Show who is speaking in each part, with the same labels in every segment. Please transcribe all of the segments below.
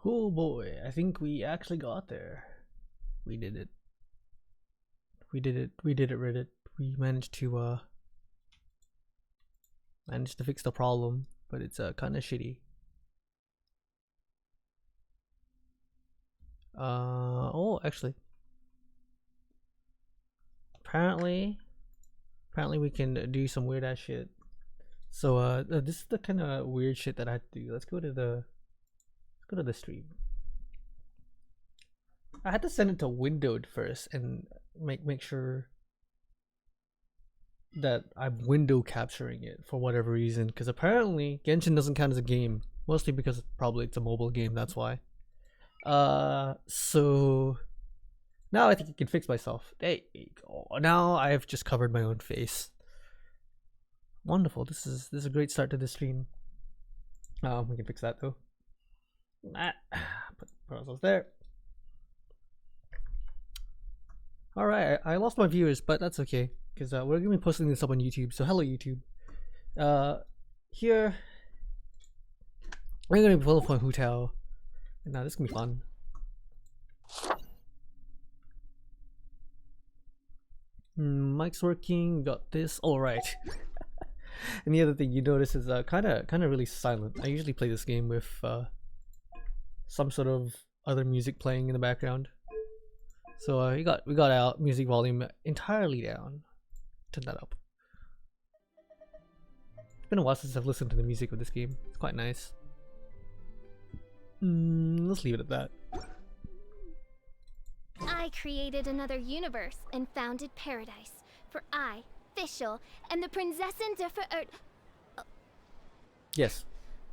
Speaker 1: Oh boy, I think we actually got there. We did it. We did it. We did it, Reddit. We managed to fix the problem, but it's kind of shitty. Oh, actually, apparently we can do some weird ass shit. So this is the kind of weird shit that I had to do. Let's go to the stream. I had to send it to windowed first and make sure that I'm window capturing it for whatever reason, because apparently Genshin doesn't count as a game, mostly because probably it's a mobile game, that's why. So now I think I can fix myself. There you go. Now I've just covered my own face. Wonderful. This is a great start to the stream. We can fix that though. Put ourselves there. Alright, I lost my viewers, but that's okay, because we're gonna be posting this up on YouTube. So hello YouTube. Here we're gonna be pulling from Hu Tao. Now this is gonna be fun. Mic's working. Got this. All right. And the other thing you notice is kind of really silent. I usually play this game with some sort of other music playing in the background. So we got our music volume entirely down. Turn that up. It's been a while since I've listened to the music of this game. It's quite nice. Let's leave it at that.
Speaker 2: I created another universe and founded paradise. For I, Fischl, and the Prinzessin der Verirrt.
Speaker 1: Yes.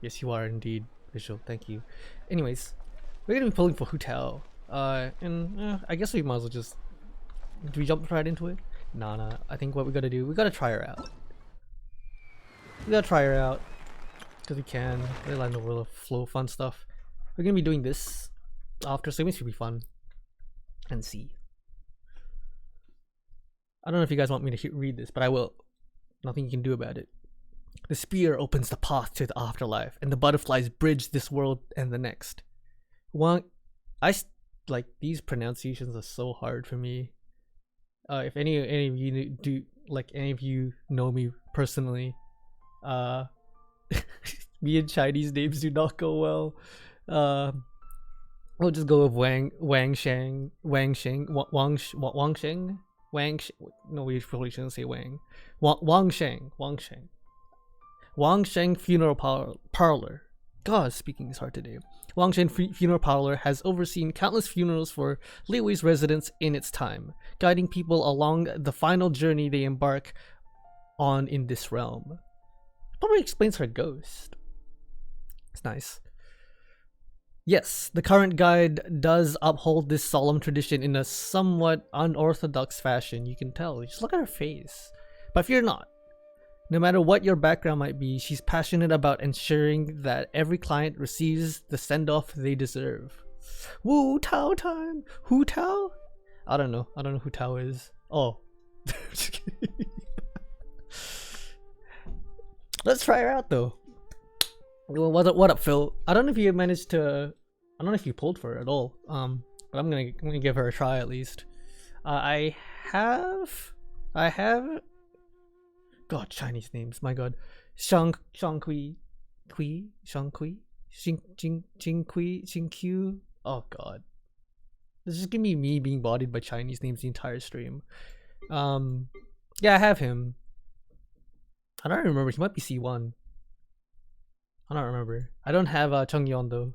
Speaker 1: Yes, you are indeed, Fischl. Thank you. Anyways, we're gonna be pulling for Hu Tao. And I guess we might as well just... Do we jump right into it? Nah. I think what we gotta do, we gotta try her out. Because we can. We like the little flow fun stuff. We're gonna be doing this after, so it should be fun. And see. I don't know if you guys want me to read this, but I will. Nothing you can do about it. The spear opens the path to the afterlife, and the butterflies bridge this world and the next. Like, these pronunciations are so hard for me. If any of you do, like, any of you know me personally, me and Chinese names do not go well. We'll just go with Wang Sheng. No, we probably shouldn't say Wang. Wang Sheng Funeral Parlor. God, speaking is hard today. Wang Sheng Funeral Parlor has overseen countless funerals for Liwei's residents in its time, guiding people along the final journey they embark on in this realm. Probably explains her ghost. It's nice. Yes, the current guide does uphold this solemn tradition in a somewhat unorthodox fashion. You can tell. Just look at her face. But fear not. No matter what your background might be, she's passionate about ensuring that every client receives the send-off they deserve. Wu Tao time! Hu Tao? I don't know who Tao is. Oh. Just kidding. Let's try her out though. What up, Phil? I don't know if you managed to... I don't know if you pulled for her at all. But I'm gonna give her a try at least. I have... God, Chinese names, my god. Shang Kui, Jing Q. Oh god. This is gonna be me being bodied by Chinese names the entire stream. Yeah, I have him. I don't remember, he might be C1. I don't remember. I don't have Chung Yon though.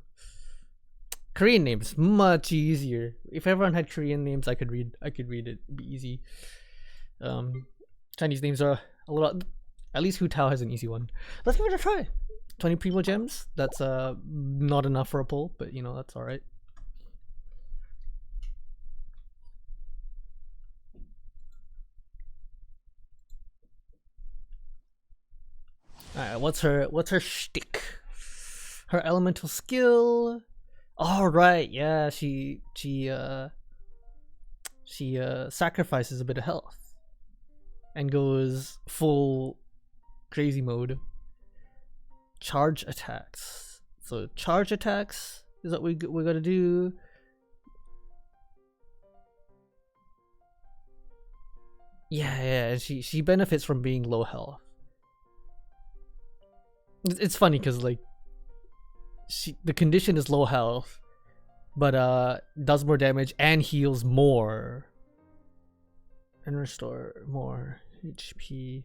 Speaker 1: Korean names, much easier. If everyone had Korean names, I could read it. It'd be easy. Chinese names are a little. At least Hu Tao has an easy one. Let's give it a try. 20 primo gems. That's not enough for a pull, but you know that's all right. All right. What's her shtick? Her elemental skill. All right. Yeah. She sacrifices a bit of health and goes full crazy mode. Charge attacks. So charge attacks is what we're gonna do. Yeah, she benefits from being low health. It's funny because like the condition is low health, but does more damage and heals more and restore more HP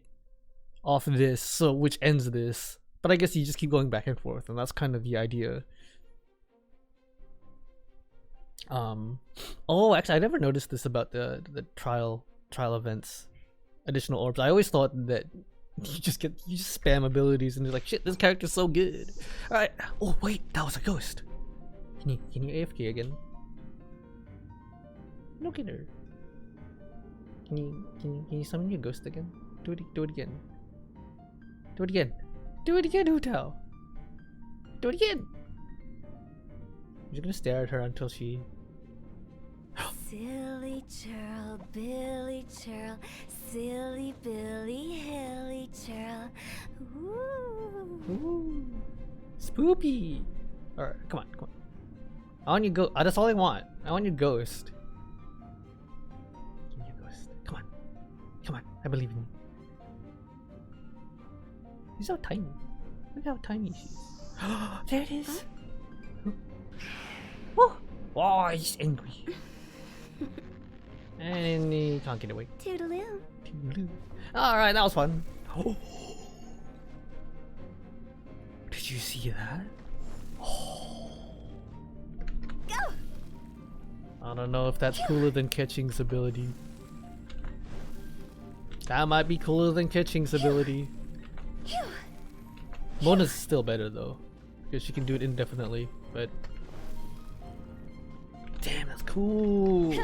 Speaker 1: off this, so which ends this. But I guess you just keep going back and forth, and that's kind of the idea. Oh, actually I never noticed this about the trial events, additional orbs. I always thought that you just spam abilities and you're like, shit, this character's so good. All right. Oh wait, that was a ghost. Can you AFK again? Look at her. Can you summon your ghost again? Do it again. Do it again. Do it again, Hu Tao. Do it again. I'm just gonna stare at her until she.
Speaker 2: Silly churl, Billy churl, silly Billy, hilly churl.
Speaker 1: Ooh. Spoopy. Alright, come on. I want your ghost. That's all I want. I want your ghost. Give me your ghost. Come on. I believe in you. She's so tiny. Look how tiny she is. There it is. Huh? Oh, he's angry. And he can't get away.
Speaker 2: Toodaloo.
Speaker 1: Alright, that was fun. Oh. Did you see that? Oh.
Speaker 2: Go.
Speaker 1: I don't know if that's cooler than Ketching's ability. That might be cooler than Ketching's ability. Mona's still better though, because she can do it indefinitely, but damn, that's cool.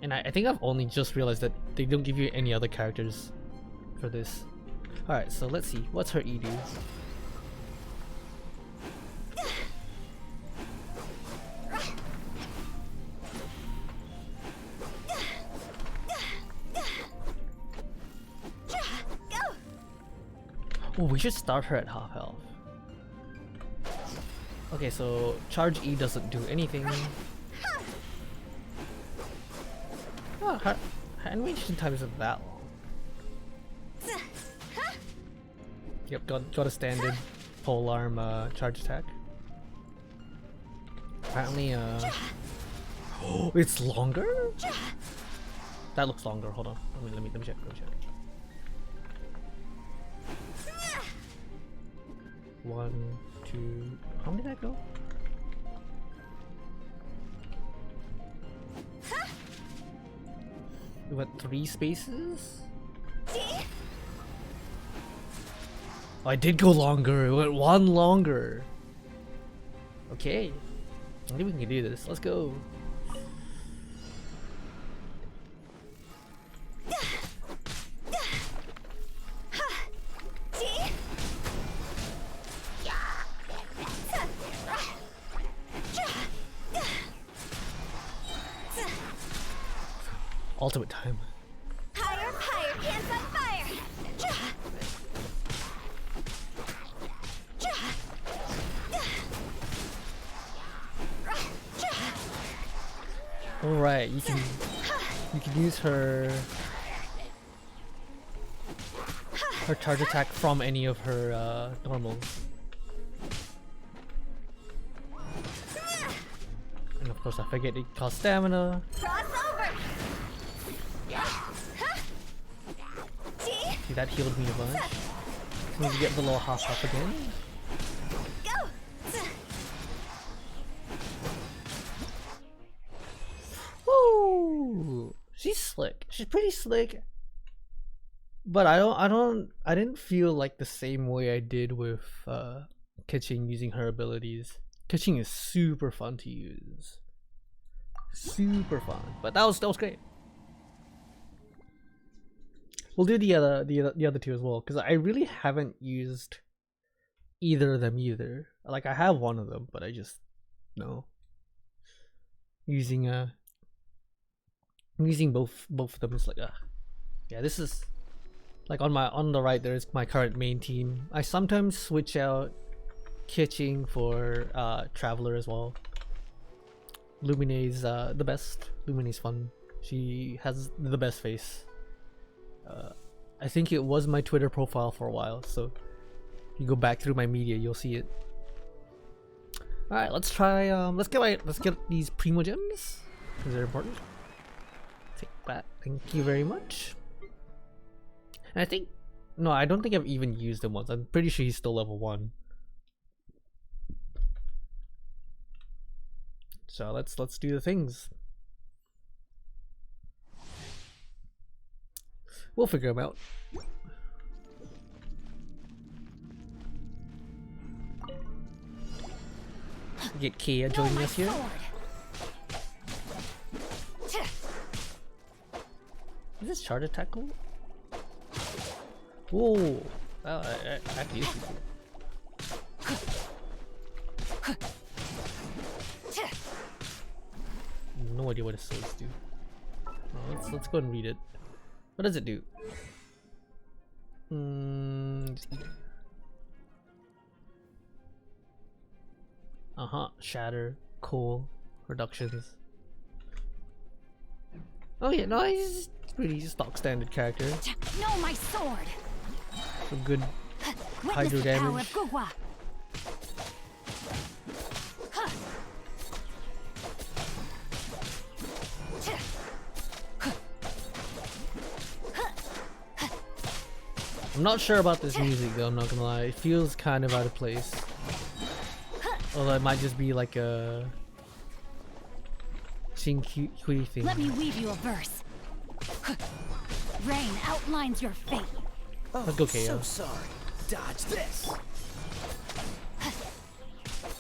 Speaker 1: And I think I've only just realized that they don't give you any other characters for this. Alright, so let's see. What's her E do? Oh, we should start her at half health. Okay, so charge E doesn't do anything. Oh, her animation time isn't that long. Yep, got a standard polearm charge attack. Apparently, oh, it's longer? That looks longer. Hold on. Let me check. One, two. How many did that go? We went 3 spaces? Oh, I did go longer. It went 1 longer. Okay. I think we can do this. Let's go. Ultimate time.
Speaker 2: Higher, hands on fire.
Speaker 1: Alright, you can use her charge attack from any of her normals. And of course I forget it costs stamina. See, that healed me a bunch. Need to get below half again. Woo! She's slick. She's pretty slick. But I didn't feel like the same way I did with Keqing using her abilities. Keqing is super fun to use. Super fun. But that was great. We'll do the other two as well, because I really haven't used either of them either. Like I have one of them, but I just using both of them is like yeah, this is like on the right there's my current main team. I sometimes switch out Kitching for Traveler as well. Lumine's the best. Lumine's fun. She has the best face. I think it was my Twitter profile for a while, so you go back through my media, you'll see it. All right, let's try. Let's get these Primo Gems. Is it important? Take that. Thank you very much. And I think no, I don't think I've even used him once. I'm pretty sure he's still level 1. So let's do the things. We'll figure them out. Get Kia joining us here. Is this charge attack cool? Whoa! Oh, I can use it. No idea what his swords do. Oh, let's go and read it. What does it do? Shatter, coal, reductions. Oh yeah, no, he's pretty stock standard character.
Speaker 3: No, my sword.
Speaker 1: Some good hydro damage. I'm not sure about this music though, I'm not gonna lie. It feels kind of out of place. Although it might just be like a Sing Kui thing.
Speaker 3: Let me weave you a verse. Rain outlines your fate.
Speaker 4: Oh,
Speaker 1: let's go, KO.
Speaker 4: So sorry. Dodge this.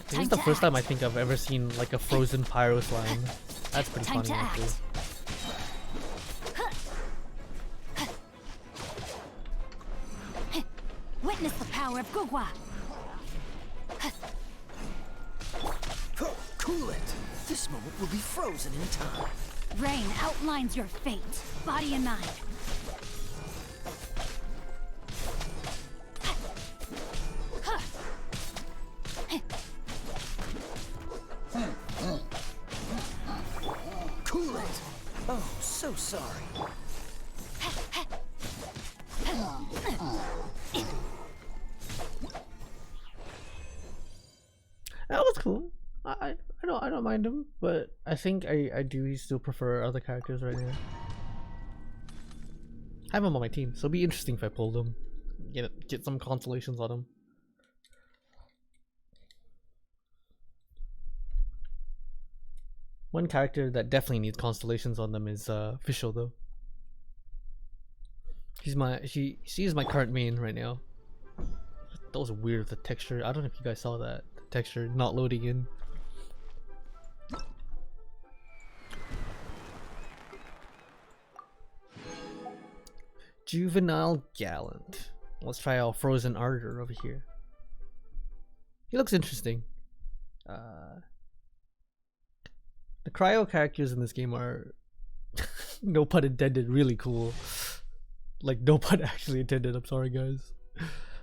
Speaker 1: This is the first time I think I've ever seen like a frozen pyro slime. That's pretty
Speaker 3: Time
Speaker 1: funny
Speaker 3: to
Speaker 1: actually.
Speaker 3: act. Witness the power of Gugwa.
Speaker 4: Cool it. This moment will be frozen in time.
Speaker 3: Rain outlines your fate, body and mind.
Speaker 4: Cool it. Oh, so sorry.
Speaker 1: That was cool. I don't mind him, but I think I do still prefer other characters right now. I have him on my team, so it'll be interesting if I pulled him. Get some consolations on him. One character that definitely needs constellations on them is Fischl though. She is my current main right now. That was weird with the texture. I don't know if you guys saw that. The texture not loading in. Juvenile Gallant. Let's try our Frozen Ardor over here. He looks interesting. The cryo characters in this game are, no pun intended, really cool. Like, no pun actually intended, I'm sorry guys.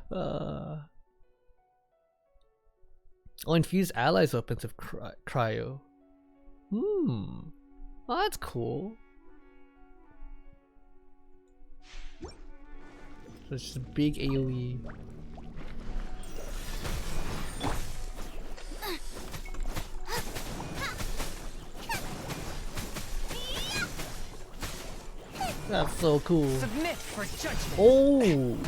Speaker 1: I'll infuse allies' weapons of cryo. Oh, that's cool. So it's just a big AoE. That's so cool.
Speaker 4: Submit for judgment.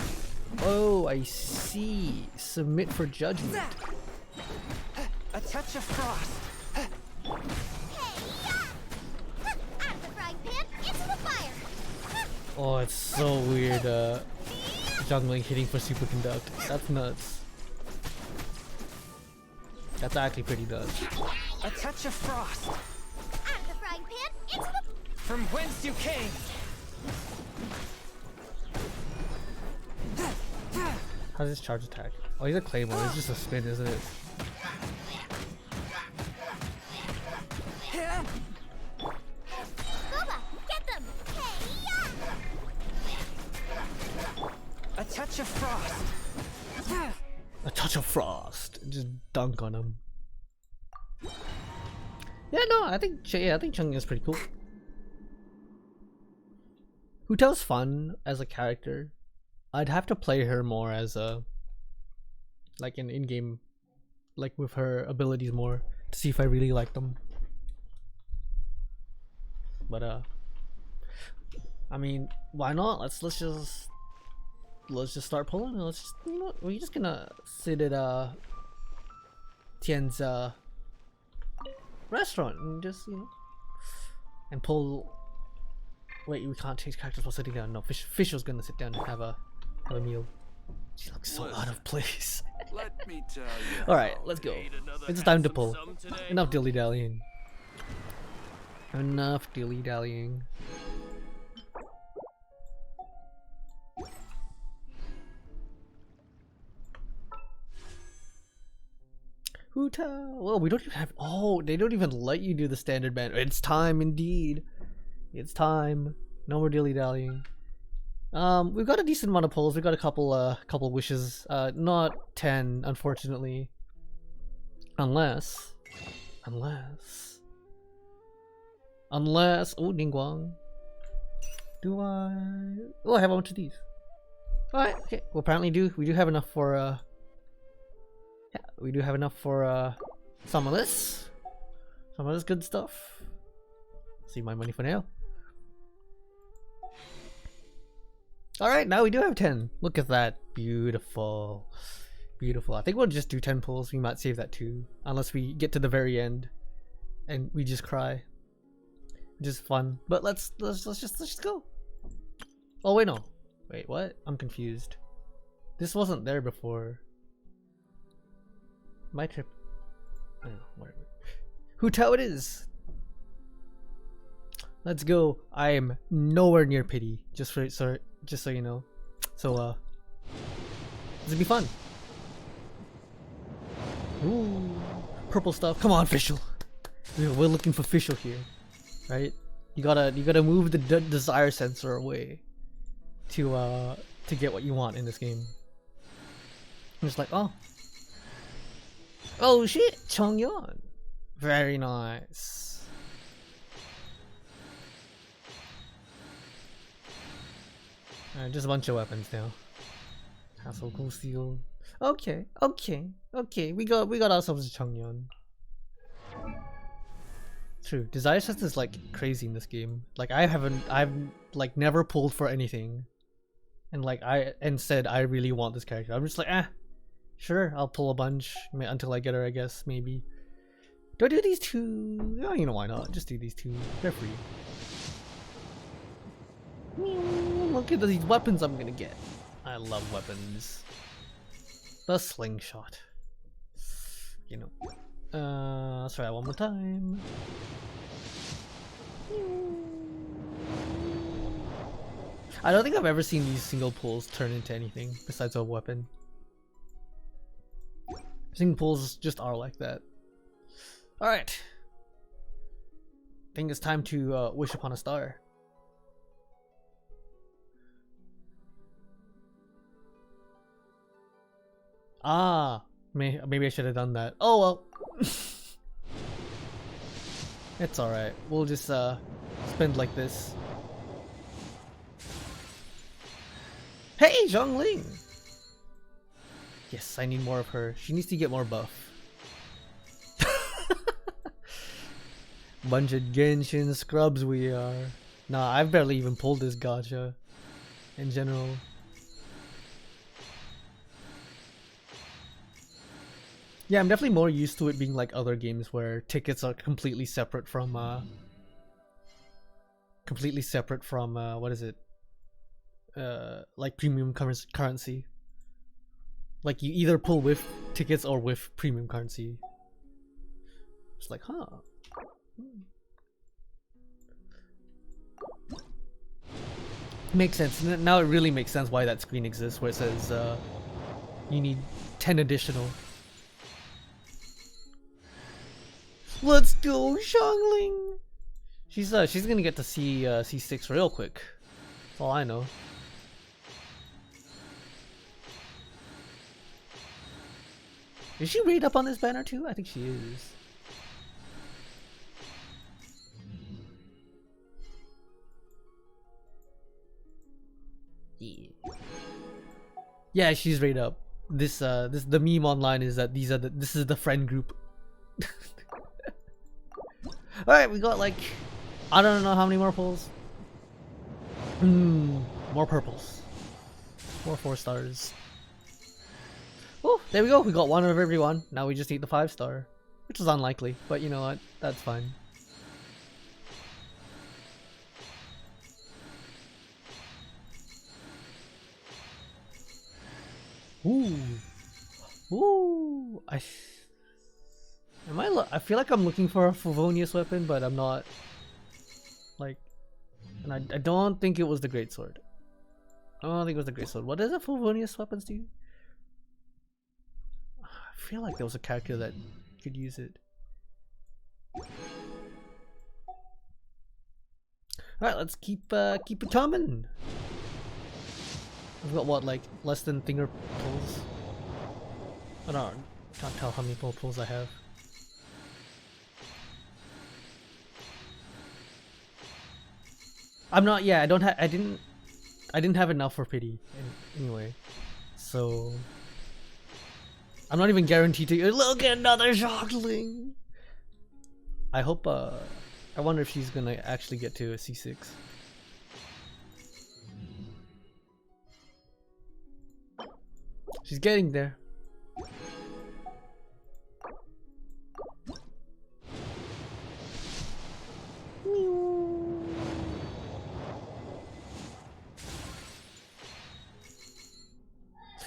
Speaker 1: Oh, I see. Submit for judgment.
Speaker 4: A touch of frost.
Speaker 2: Out of the frying pan, into the fire!
Speaker 1: Oh, it's so weird. Jungling hitting for superconduct. That's nuts. That's actually pretty nuts.
Speaker 4: A touch of frost.
Speaker 2: Out of the frying pan, into the...
Speaker 4: From whence you came.
Speaker 1: How's his charge attack? Oh, he's a claymore. It's just a spin, isn't it?
Speaker 2: Boba, get them!
Speaker 4: A touch of frost.
Speaker 1: A touch of frost. Just dunk on him. Yeah, no, I think Chung is pretty cool. Hu Tao's fun as a character. I'd have to play her more as a like an in-game, like with her abilities more to see if I really like them. But I mean, why not? Let's just start pulling. Let's just, you know, we're just gonna sit at Tian's restaurant and just, you know, and pull. Wait, we can't change characters while sitting down. No, Fishel's gonna sit down and have a meal. She looks so out of place.
Speaker 5: Let me tell you.
Speaker 1: All right, let's go. It's time to pull. Enough dilly dallying. Enough dilly dallying. Hu Tao. Well, we don't even have. Oh, they don't even let you do the standard band. It's time indeed. It's time. No more dilly dallying. We've got a decent amount of pulls. We've got a couple wishes. Not 10, unfortunately. Unless. Oh, Ningguang. Do I? Oh, I have a bunch of these. Alright, okay. Well, apparently we do have enough for, yeah, we do have enough for, some of this. Some of this good stuff. See my money for now. Alright, now we do have 10. Look at that. Beautiful. Beautiful. I think we'll just do 10 pulls. We might save that too. Unless we get to the very end and we just cry. Which is fun. But let's just go. Oh wait, no. Wait, what? I'm confused. This wasn't there before. My trip. I don't know, whatever. Hu Tao it is. Let's go. I am nowhere near pity. Just so you know. So this will be fun. Ooh, purple stuff. Come on, Fischl. We're looking for Fischl here, right? You gotta move the desire sensor away to get what you want in this game. I'm just like, oh shit, Chongyeon. Very nice. Alright, just a bunch of weapons now. Hassle, cool steel. Okay. We got ourselves a Chongyeon. True. Desire Sense is like crazy in this game. Like I've like never pulled for anything, and said I really want this character. I'm just like, sure, I'll pull a bunch until I get her. I guess maybe. Do I do these two? Oh, you know why not? Just do these two. They're free. Look at these weapons I'm gonna get. I love weapons. The slingshot. You know. Let's try that one more time. I don't think I've ever seen these single pulls turn into anything besides a weapon. Single pulls just are like that. Alright. I think it's time to wish upon a star. Maybe I should have done that. Oh well. It's alright. We'll just spend like this. Hey, Zhongling! Yes, I need more of her. She needs to get more buff. Bunch of Genshin scrubs we are. Nah, I've barely even pulled this gacha in general. Yeah, I'm definitely more used to it being like other games where tickets are completely separate from what is it? Like premium currency. Like you either pull with tickets or with premium currency. It's like, huh. Makes sense. Now it really makes sense why that screen exists where it says you need 10 additional. Let's go, Xiangling! She's gonna get to see C6 real quick. That's all I know. Is she raid up on this banner too? I think she is. Yeah. Yeah, she's raid up. This the meme online is that this is the friend group. Alright, we got like I don't know how many more pulls. More purples. More 4 stars. Oh, there we go. We got one of everyone. Now we just need the 5-star. Which is unlikely, but you know what? That's fine. Ooh. Ooh. I feel like I'm looking for a Favonius weapon, but I'm not. Like, and I don't think it was the greatsword. I don't think it was the greatsword. What does a Favonius weapons do? I feel like there was a character that could use it. Alright, let's keep it coming. I've got what, like less than finger pulls? I can't tell how many pulls I have. I'm not. Yeah, I don't have. I didn't have enough for pity anyway, so I'm not even guaranteed to look at another shockling. I hope. I wonder if she's gonna actually get to a C6. She's getting there.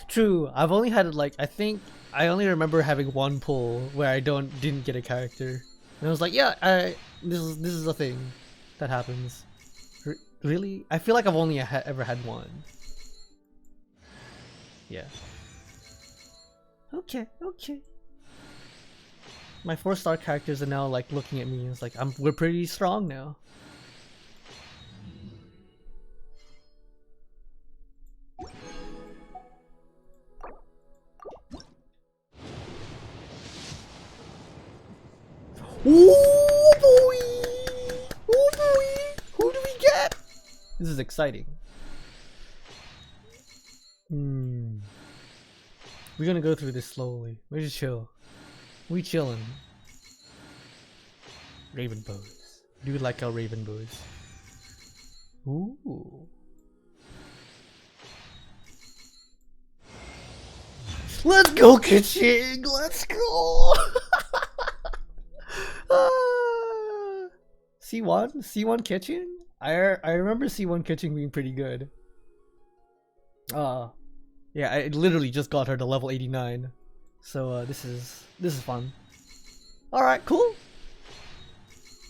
Speaker 1: True, I've only had like I think I only remember having one pull where I didn't get a character, and I was like, yeah, this is a thing that happens. Really, I feel like I've only ever had one. Yeah. Okay. My 4-star characters are now like looking at me. It's like we're pretty strong now. Oh boy! Oh boy! Who do we get? This is exciting. We're gonna go through this slowly. We just chill. We chillin'. Raven bows. Do you like our raven bows? Ooh. Let's go, Kitching! Let's go! C1? C1 Kitching? I remember C1 Kitching being pretty good. Yeah, I literally just got her to level 89. So this is fun. Alright, cool.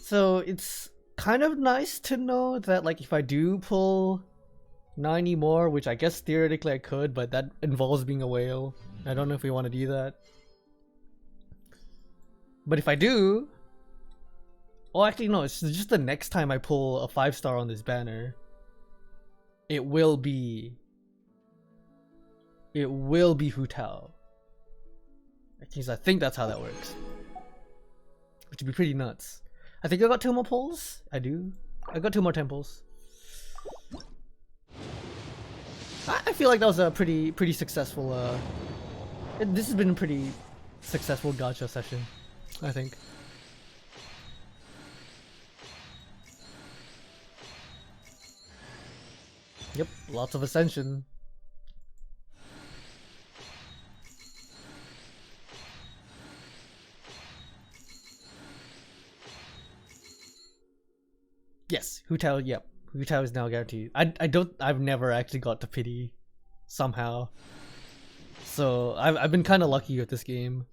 Speaker 1: So it's kind of nice to know that like if I do pull 90 more, which I guess theoretically I could, but that involves being a whale. I don't know if we want to do that. But if I do... Oh, actually no, it's just the next time I pull a 5-star on this banner. It will be Hu Tao. I think that's how that works. Which would be pretty nuts. I think I got 2 more pulls. I do. I got 2 more temples. I feel like that was a pretty successful. This has been a pretty successful gacha session, I think. Yep, lots of ascension. Yes, Hu Tao, yep. Hu Tao is now guaranteed. I've never actually got to pity somehow. So I've been kinda lucky with this game.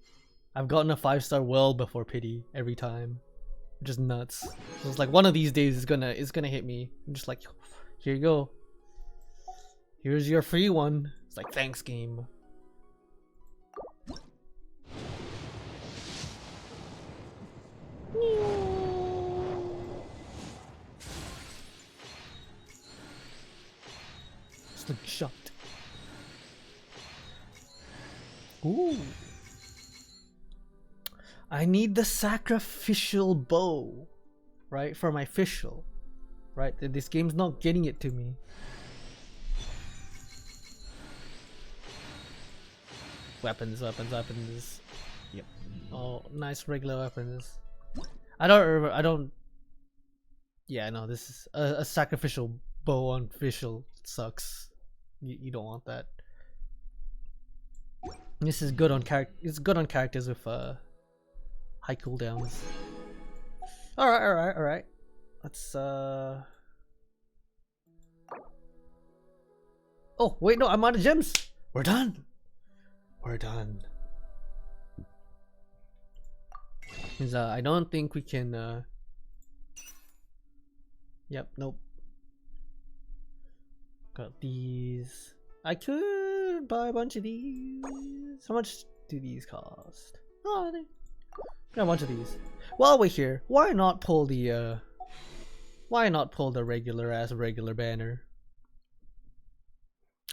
Speaker 1: I've gotten a 5-star well before pity every time. Just nuts. So it's like one of these days is gonna hit me. I'm just like, here you go. Here's your free one. It's like, thanks game. Slingshot. Ooh. I need the sacrificial bow, right? For my official, right? This game's not getting it to me. Weapons.
Speaker 5: Yep.
Speaker 1: Oh, nice regular weapons. I don't. Yeah, no. This is a sacrificial bow on official sucks. You don't want that. This is good on It's good on characters with high cooldowns. All right. Let's Oh wait, no, I'm out of gems. We're done. Cause I don't think we can. Yep, nope. Got these. I could buy a bunch of these. How much do these cost? Oh, got a bunch of these. While we're here, why not pull the regular banner?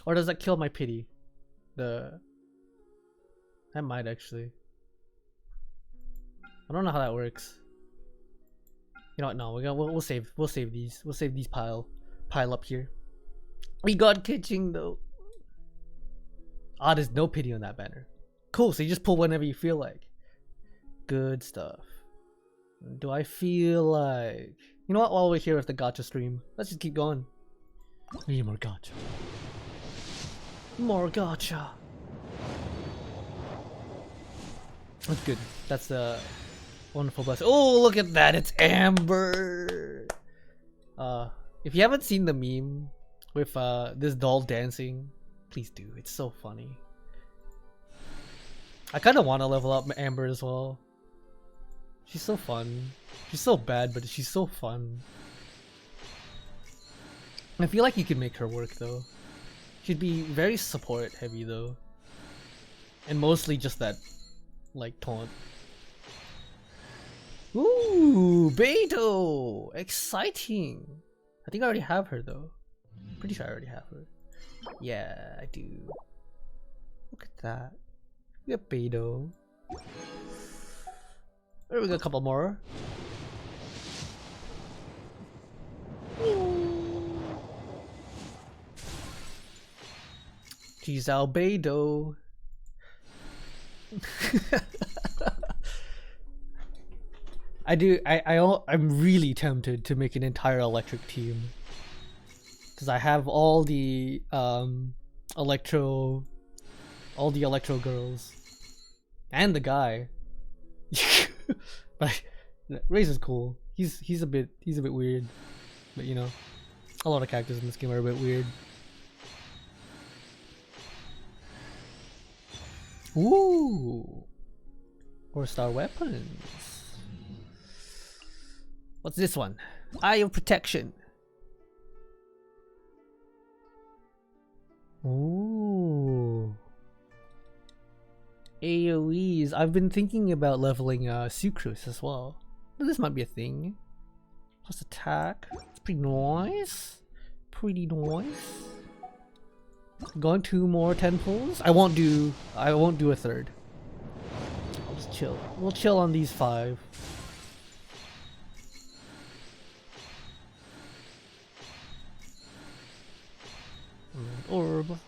Speaker 1: Or does that kill my pity? That might actually. I don't know how that works. You know what? No, we'll save these. We'll save these pile up here. We got kitching though. Ah, there's no pity on that banner. Cool. So you just pull whenever you feel like. Good stuff. Do I feel like? You know what? While we're here with the gacha stream, let's just keep going. We need more gacha. More gacha. That's good. That's a wonderful blessing. Oh, look at that! It's Amber. If you haven't seen the meme with this doll dancing, please do. It's so funny. I kind of want to level up Amber as well. She's so fun. She's so bad, but she's so fun. I feel like you could make her work though. She'd be very support heavy though, and mostly just that, like, taunt. Ooh, Beto! Exciting! I think I already have her though. Pretty sure I already have her. Yeah, I do. Look at that. We got Beto. There we got a couple more. She's Albedo. I'm really tempted to make an entire electric team. Cause I have all the electro girls. And the guy. But Razor's cool. He's a bit weird. But you know, a lot of characters in this game are a bit weird. Ooh! 4-star weapons. What's this one? Eye of Protection. Ooh. AoEs. I've been thinking about leveling Sucrose as well. This might be a thing. Plus attack. It's pretty nice. Going 2 more 10 pulls. I won't do a third. I'll just chill. We'll chill on these 5. Orb.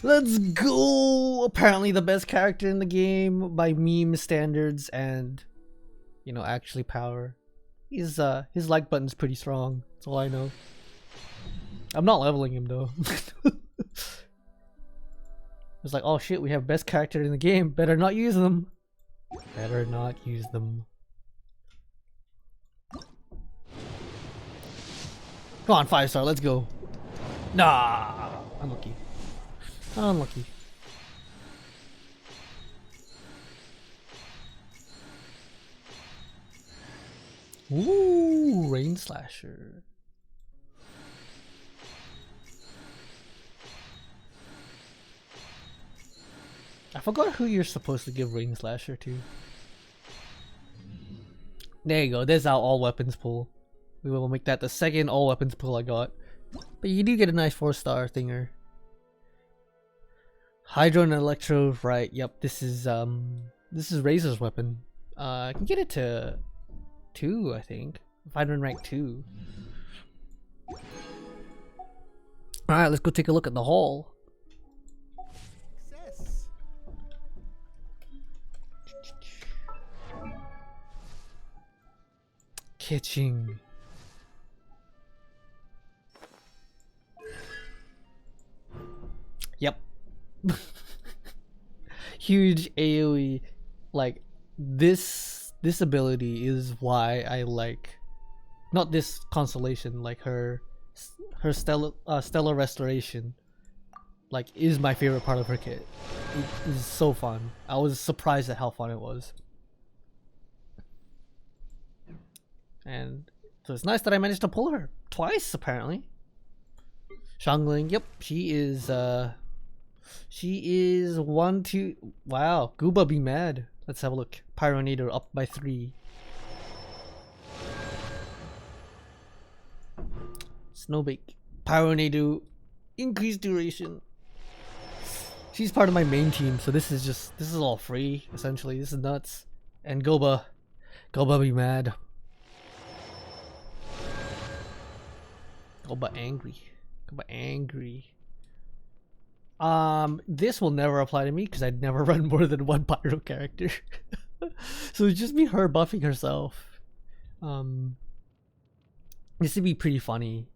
Speaker 1: Let's go! Apparently the best character in the game by meme standards and, you know, actually power. His like button's pretty strong. That's all I know. I'm not leveling him though. It's like, oh shit, we have best character in the game. Better not use them. Better not use them. Come on, 5-star, let's go. Nah, unlucky. Unlucky. Ooh, Rain Slasher. I forgot who you're supposed to give Rain Slasher to. There you go, there's our all weapons pull. We will make that the second all weapons pull I got. But you do get a nice 4-star thinger. Hydro and Electro, right? Yep, this is Razor's weapon. I can get it to 2, I think. If I'm in rank 2. Alright, let's go take a look at the haul.
Speaker 5: Success.
Speaker 1: Kitching. Yep. Huge AoE. Like this ability is why I like, not this constellation, like her stellar restoration, like, is my favorite part of her kit. It is so fun. I was surprised at how fun it was. And so it's nice that I managed to pull her twice, apparently. Xiangling, yep, she is 1, 2. Wow, Gooba be mad. Let's have a look. Pyronator up by 3. Snowbake. Pyronator, increased duration. She's part of my main team, so this is all free, essentially. This is nuts. And Goba be mad. Goba angry. This will never apply to me because I'd never run more than 1 pyro character. So it'd just be her buffing herself. This would be pretty funny.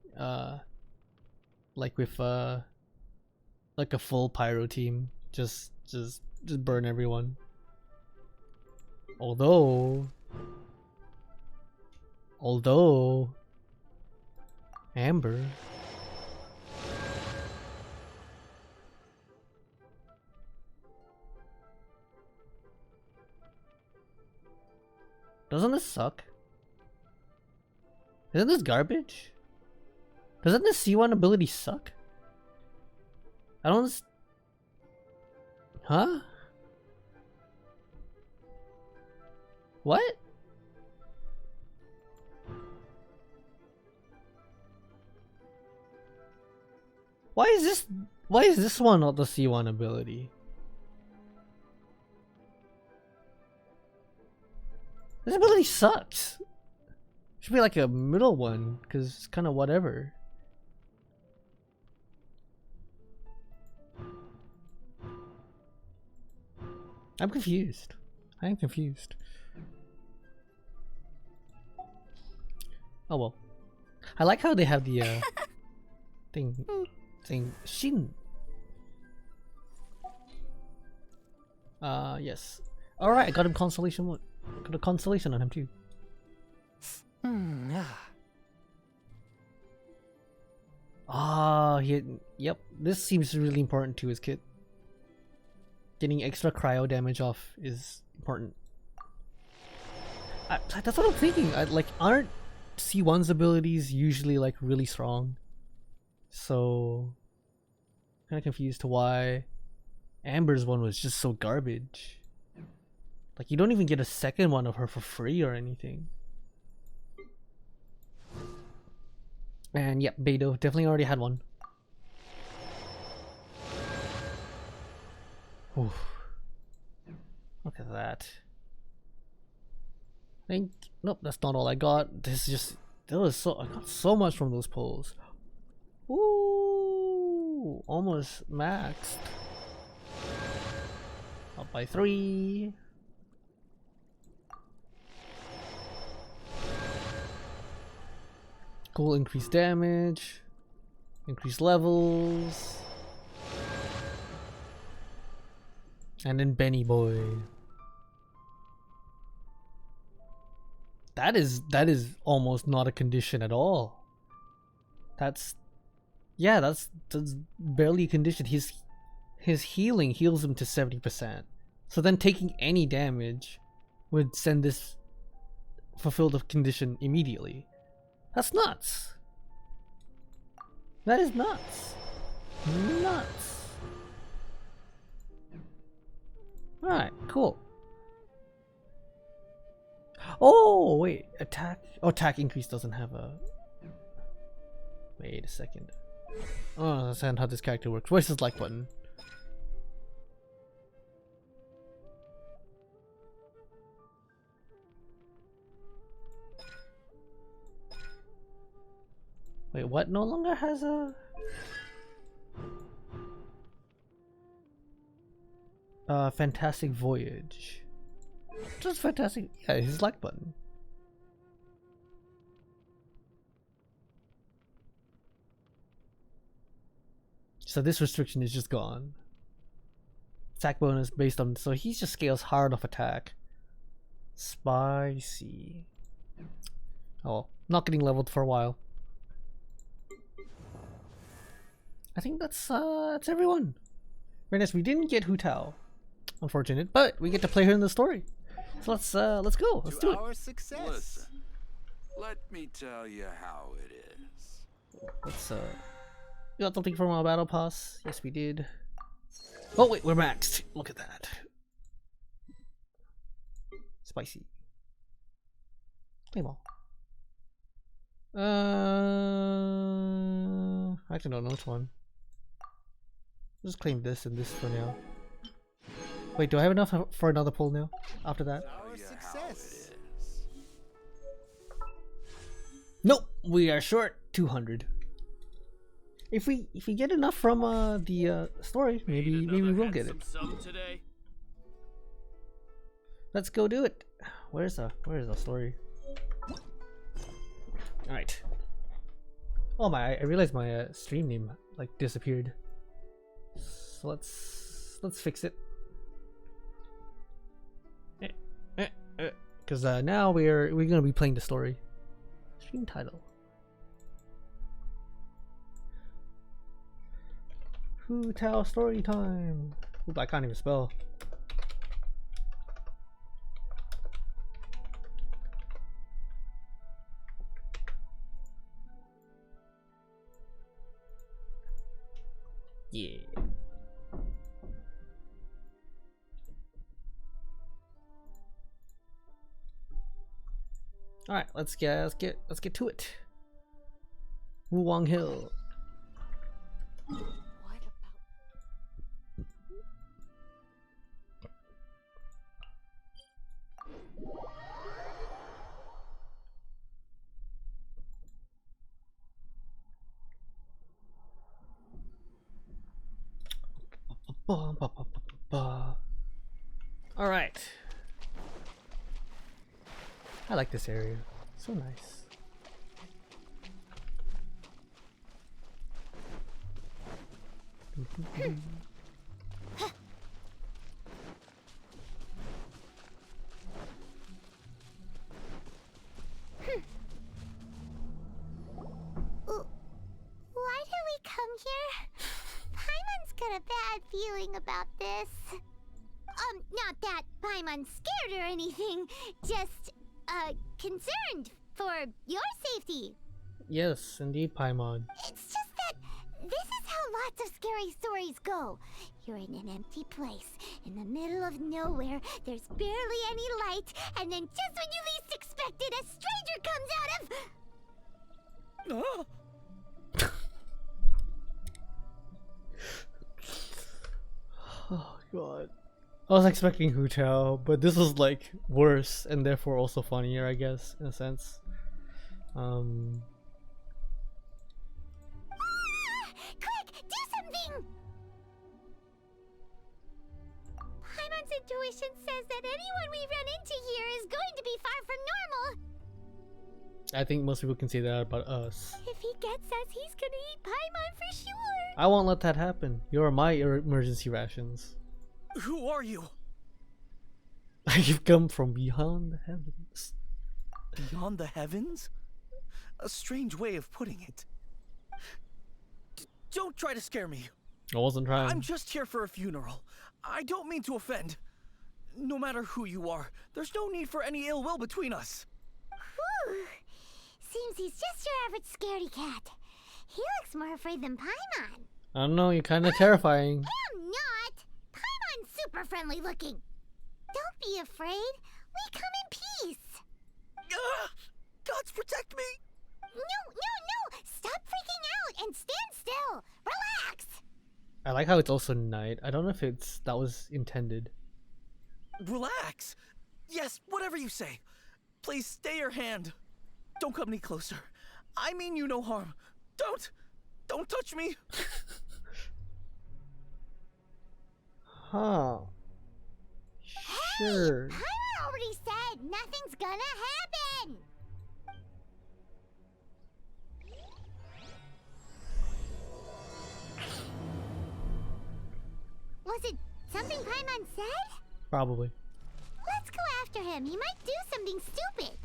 Speaker 1: Like with like a full pyro team. Just burn everyone. Although Amber. Doesn't this suck? Isn't this garbage? Doesn't this C1 ability suck? I don't... Huh? What? Why is this one not the C1 ability? This ability sucks. Should be like a middle one, because it's kind of whatever. I'm confused. I am confused. Oh well. I like how they have the thing Shin. Yes. Alright, I got him constellation 1. Got a constellation on him too. Yep, this seems really important to his kit. Getting extra cryo damage off is important. That's what I'm thinking. Aren't C1's abilities usually like really strong? So kind of confused to why Amber's one was just so garbage. Like, you don't even get a second one of her for free or anything. And yep, Beidou definitely already had one. Oof. Look at that. Nope, that's not all I got. I got so much from those pulls. Ooh, almost maxed. Up by 3. Cool, increased damage, increased levels, and then Benny Boy. That is almost not a condition at all. That's barely a condition. His healing heals him to 70%. So then taking any damage would send this fulfill the condition immediately. That's nuts. That is nuts. Nuts. Alright, cool. Oh, wait. Attack increase doesn't have a... Wait a second. I don't understand how this character works. Where's his like button? Wait, what no longer has a... Fantastic Voyage. Just fantastic. Yeah, his like button. So this restriction is just gone. Attack bonus based on... So he just scales hard off attack. Spicy. Oh, not getting leveled for a while. I think that's everyone. Very nice. We didn't get Hu Tao. Unfortunate, but we get to play her in the story. So let's go. Let's do it.
Speaker 6: Our success.
Speaker 7: Listen, let me tell you how it is.
Speaker 1: Let's we got something from our battle pass. Yes, we did. Oh wait, we're maxed. Look at that. Spicy. Play ball. I actually don't know which one. I'll just claim this and this for now. Wait, do I have enough for another pull now? After that?
Speaker 6: Our success.
Speaker 1: Nope, we are short 200. If we get enough from the story, maybe we will get it. Let's go do it. Where's the story? All right. Oh my! I realized my stream name like disappeared. So let's fix it. Because now we're gonna be playing the story. Stream title. Hu Tao story time. Oop, I can't even spell. Yeah. All right, let's get to it. Wu Wang Hill. All right. I like this area. So nice.
Speaker 2: Why did we come here? Paimon's got a bad feeling about this. Not that Paimon's scared or anything, just, concerned for your safety.
Speaker 1: Yes, indeed, Paimon.
Speaker 2: It's just that this is how lots of scary stories go. You're in an empty place, in the middle of nowhere, there's barely any light, and then just when you least expect it, a stranger comes out of...
Speaker 6: Oh.
Speaker 1: Oh god. I was expecting Hu Tao, but this was like worse and therefore also funnier, I guess, in a sense.
Speaker 2: Quick, do something! Paimon's intuition says that anyone we run into here is going to be far from normal.
Speaker 1: I think most people can say that about us.
Speaker 2: If he gets us, he's gonna eat Paimon for sure.
Speaker 1: I won't let that happen. You're my emergency rations.
Speaker 6: Who are you?
Speaker 1: I've come from beyond the heavens.
Speaker 6: Beyond the heavens? A strange way of putting it. Don't try to scare me.
Speaker 1: I wasn't trying.
Speaker 6: I'm just here for a funeral. I don't mean to offend. No matter who you are, there's no need for any ill will between us.
Speaker 2: Whew. Seems he's just your average scaredy cat. He looks more afraid than Paimon.
Speaker 1: I don't know, you're kind of terrifying.
Speaker 2: I'm not. Paimon's super friendly looking. Don't be afraid. We come in peace.
Speaker 6: Gods protect me!
Speaker 2: No! Stop freaking out and stand still! Relax!
Speaker 1: I like how it's also night. I don't know if that was intended.
Speaker 6: Relax. Yes, whatever you say. Please stay your hand. Don't come any closer. I mean you no harm. Don't touch me.
Speaker 1: Huh. Sure.
Speaker 2: Paimon already said nothing's gonna happen! Was it something Paimon said?
Speaker 1: Probably.
Speaker 2: Let's go after him. He might do something stupid.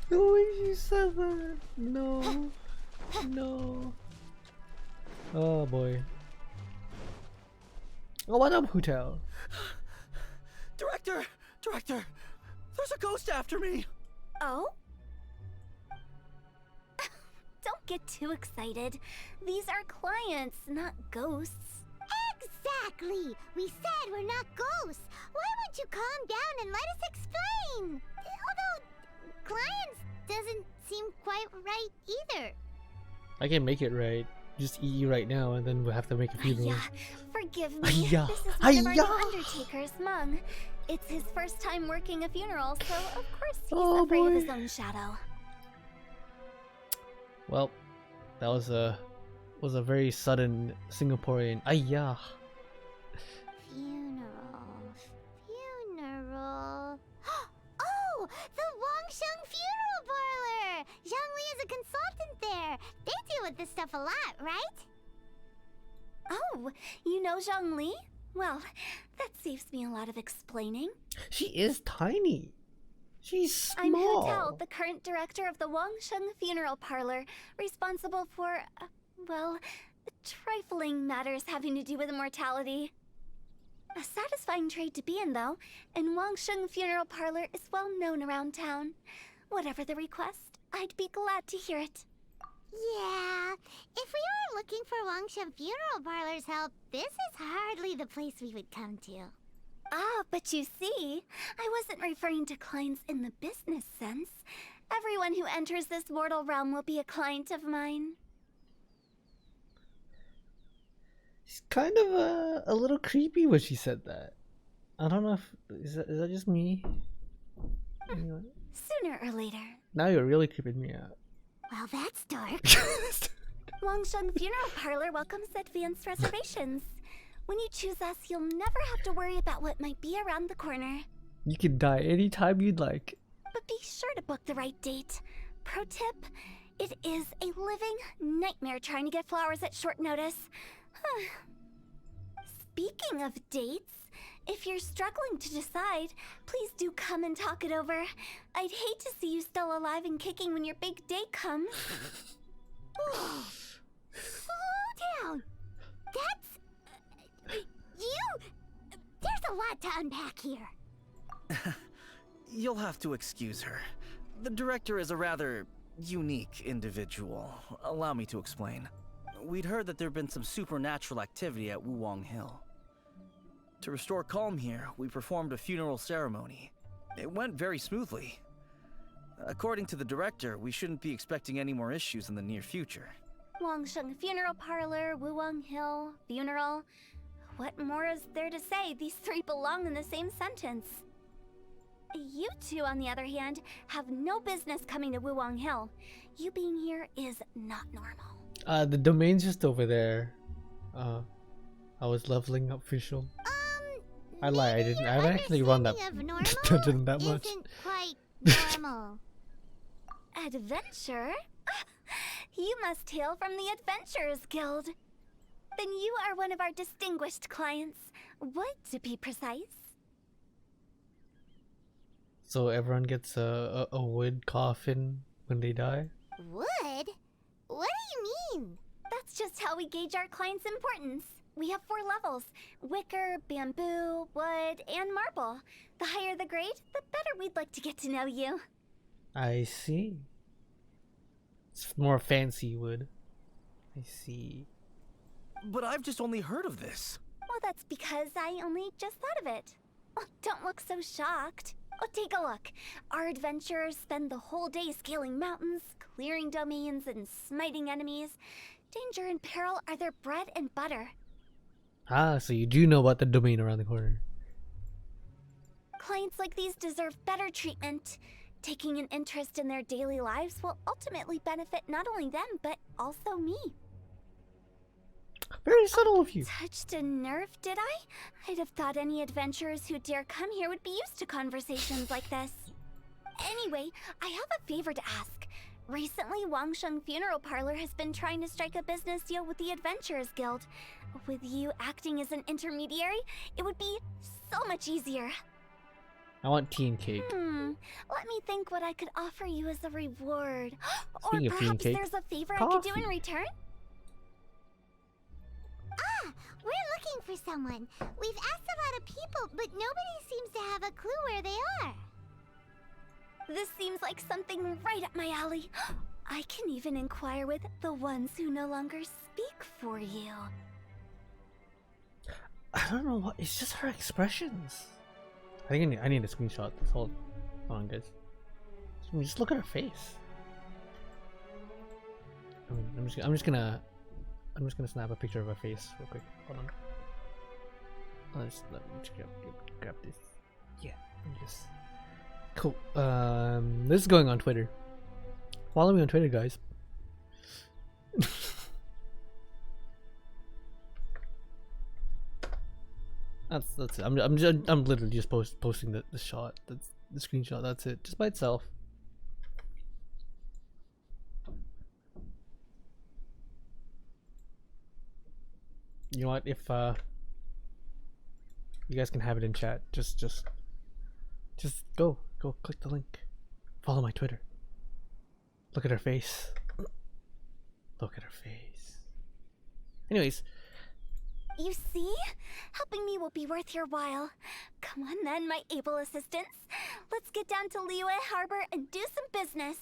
Speaker 1: The way you said that. No. No. Oh boy. Oh, what up, Hu Tao?
Speaker 6: Director, there's a ghost after me.
Speaker 3: Oh? Don't get too excited. These are clients, not ghosts.
Speaker 2: Exactly! We said we're not ghosts. Why won't you calm down and let us explain? Although, clients doesn't seem quite right either.
Speaker 1: I can make it right. Just eat you right now, and then we'll have to make a funeral.
Speaker 3: Yeah, forgive me.
Speaker 1: Hiya.
Speaker 3: This is one of our new
Speaker 1: Hiya.
Speaker 3: undertakers, Mung. It's his first time working a funeral, so of course he's
Speaker 1: Oh,
Speaker 3: afraid of his
Speaker 1: boy.
Speaker 3: own shadow.
Speaker 1: Well, that was a very sudden Singaporean. Ayah.
Speaker 2: Funeral. Oh! The Wangsheng Funeral Parlor! Zhangli is a consultant there. They deal with this stuff a lot, right?
Speaker 3: Oh, you know Zhongli? Well, that saves me a lot of explaining.
Speaker 1: She is tiny. She's small.
Speaker 3: I'm Hu Tao, the current director of the Wangsheng Funeral Parlor, responsible for, well, trifling matters having to do with immortality. A satisfying trade to be in, though, and Wangsheng Funeral Parlor is well known around town. Whatever the request, I'd be glad to hear it.
Speaker 2: Yeah. If we were looking for Wangsheng Funeral Parlor's help, this is hardly the place we would come to.
Speaker 3: Ah, but you see, I wasn't referring to clients in the business sense. Everyone who enters this mortal realm will be a client of mine.
Speaker 1: She's kind of a little creepy when she said that. I don't know if is that just me? Anyway.
Speaker 3: Sooner or later.
Speaker 1: Now you're really creeping me out.
Speaker 2: Well, that's dark.
Speaker 3: Wangsheng Funeral Parlor welcomes advanced reservations. When you choose us, you'll never have to worry about what might be around the corner.
Speaker 1: You can die anytime you'd like.
Speaker 3: But be sure to book the right date. Pro tip, it is a living nightmare trying to get flowers at short notice. Speaking of dates, if you're struggling to decide, please do come and talk it over. I'd hate to see you still alive and kicking when your big day comes.
Speaker 2: Slow down. That's... you... There's a lot to unpack here.
Speaker 6: You'll have to excuse her. The director is a rather unique individual. Allow me to explain. We'd heard that there had been some supernatural activity at Wuwang Hill. To restore calm here, we performed a funeral ceremony. It went very smoothly. According to the director, we shouldn't be expecting any more issues in the near future.
Speaker 3: Wangsheng Funeral Parlor, Wuwang Hill, funeral. What more is there to say? These three belong in the same sentence. You two, on the other hand, have no business coming to Wuwang Hill. You being here is not normal.
Speaker 1: The domain's just over there. I was leveling up official. I lie, I didn't. I haven't actually run that dungeon that much.
Speaker 2: Isn't quite normal.
Speaker 3: Adventure? You must hail from the Adventurers Guild. Then you are one of our distinguished clients. Wood, to be precise.
Speaker 1: So everyone gets a wood coffin when they die?
Speaker 2: Wood? What do you mean?
Speaker 3: That's just how we gauge our clients' importance. We have 4 levels: wicker, bamboo, wood, and marble. The higher the grade, the better we'd like to get to know you.
Speaker 1: I see. It's more fancy wood. I see.
Speaker 6: But I've just only heard of this.
Speaker 3: Well, that's because I only just thought of it. Oh, don't look so shocked. Oh, take a look. Our adventurers spend the whole day scaling mountains, clearing domains, and smiting enemies. Danger and peril are their bread and butter.
Speaker 1: Ah, so you do know about the domain around the corner.
Speaker 3: Clients like these deserve better treatment. Taking an interest in their daily lives will ultimately benefit not only them, but also me.
Speaker 1: Very subtle of you.
Speaker 3: Touched a nerve, did I? I'd have thought any adventurers who dare come here would be used to conversations like this. Anyway, I have a favor to ask. Recently, Wangsheng Funeral Parlor has been trying to strike a business deal with the Adventurers Guild. With you acting as an intermediary, it would be so much easier.
Speaker 1: I want tea and cake.
Speaker 3: Let me think what I could offer you as a reward. Or
Speaker 1: Speaking of tea and
Speaker 3: perhaps
Speaker 1: cake,
Speaker 3: there's a favor I could do in return?
Speaker 2: Ah, we're looking for someone. We've asked a lot of people, but nobody seems to have a clue where they are.
Speaker 3: This seems like something right up my alley. I can even inquire with the ones who no longer speak for you.
Speaker 1: I don't know what. It's just her expressions. I think I need a screenshot. Hold on, guys. Just look at her face. I'm just gonna snap a picture of her face real quick. Hold on. Let me just grab this. Yeah, just cool. This is going on Twitter. Follow me on Twitter, guys. That's it. I'm literally just posting the shot. That's the screenshot. That's it. Just by itself. You know what? If you guys can have it in chat, just go click the link. Follow my Twitter. Look at her face. Look at her face. Anyways.
Speaker 3: You see? Helping me will be worth your while. Come on then, my able assistants. Let's get down to Liyue Harbor and do some business.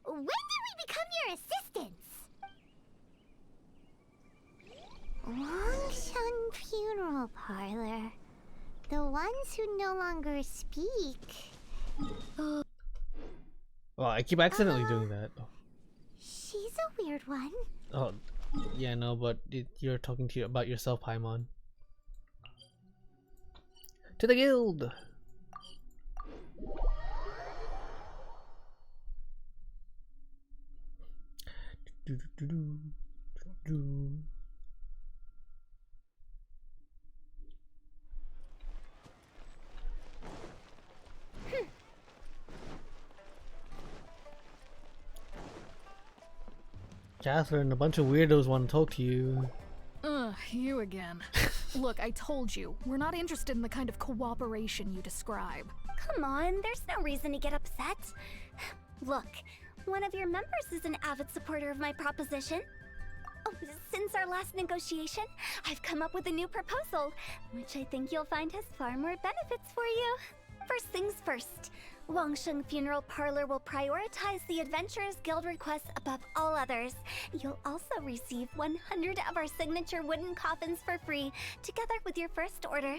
Speaker 2: When did we become your assistants? Wangsheng Funeral Parlor. The ones who no longer speak.
Speaker 1: Well, I keep accidentally doing that. Oh.
Speaker 2: She's a weird one.
Speaker 1: Oh, yeah, no, but you're talking to you about yourself, Paimon. To the guild. Catherine, a bunch of weirdos want to talk to you.
Speaker 8: Ugh, you again. Look, I told you, we're not interested in the kind of cooperation you describe.
Speaker 3: Come on, there's no reason to get upset. Look, one of your members is an avid supporter of my proposition. Oh, since our last negotiation, I've come up with a new proposal, which I think you'll find has far more benefits for you. First things first, Wangsheng Funeral Parlor will prioritize the Adventurers Guild requests above all others. You'll also receive 100 of our signature wooden coffins for free, together with your first order.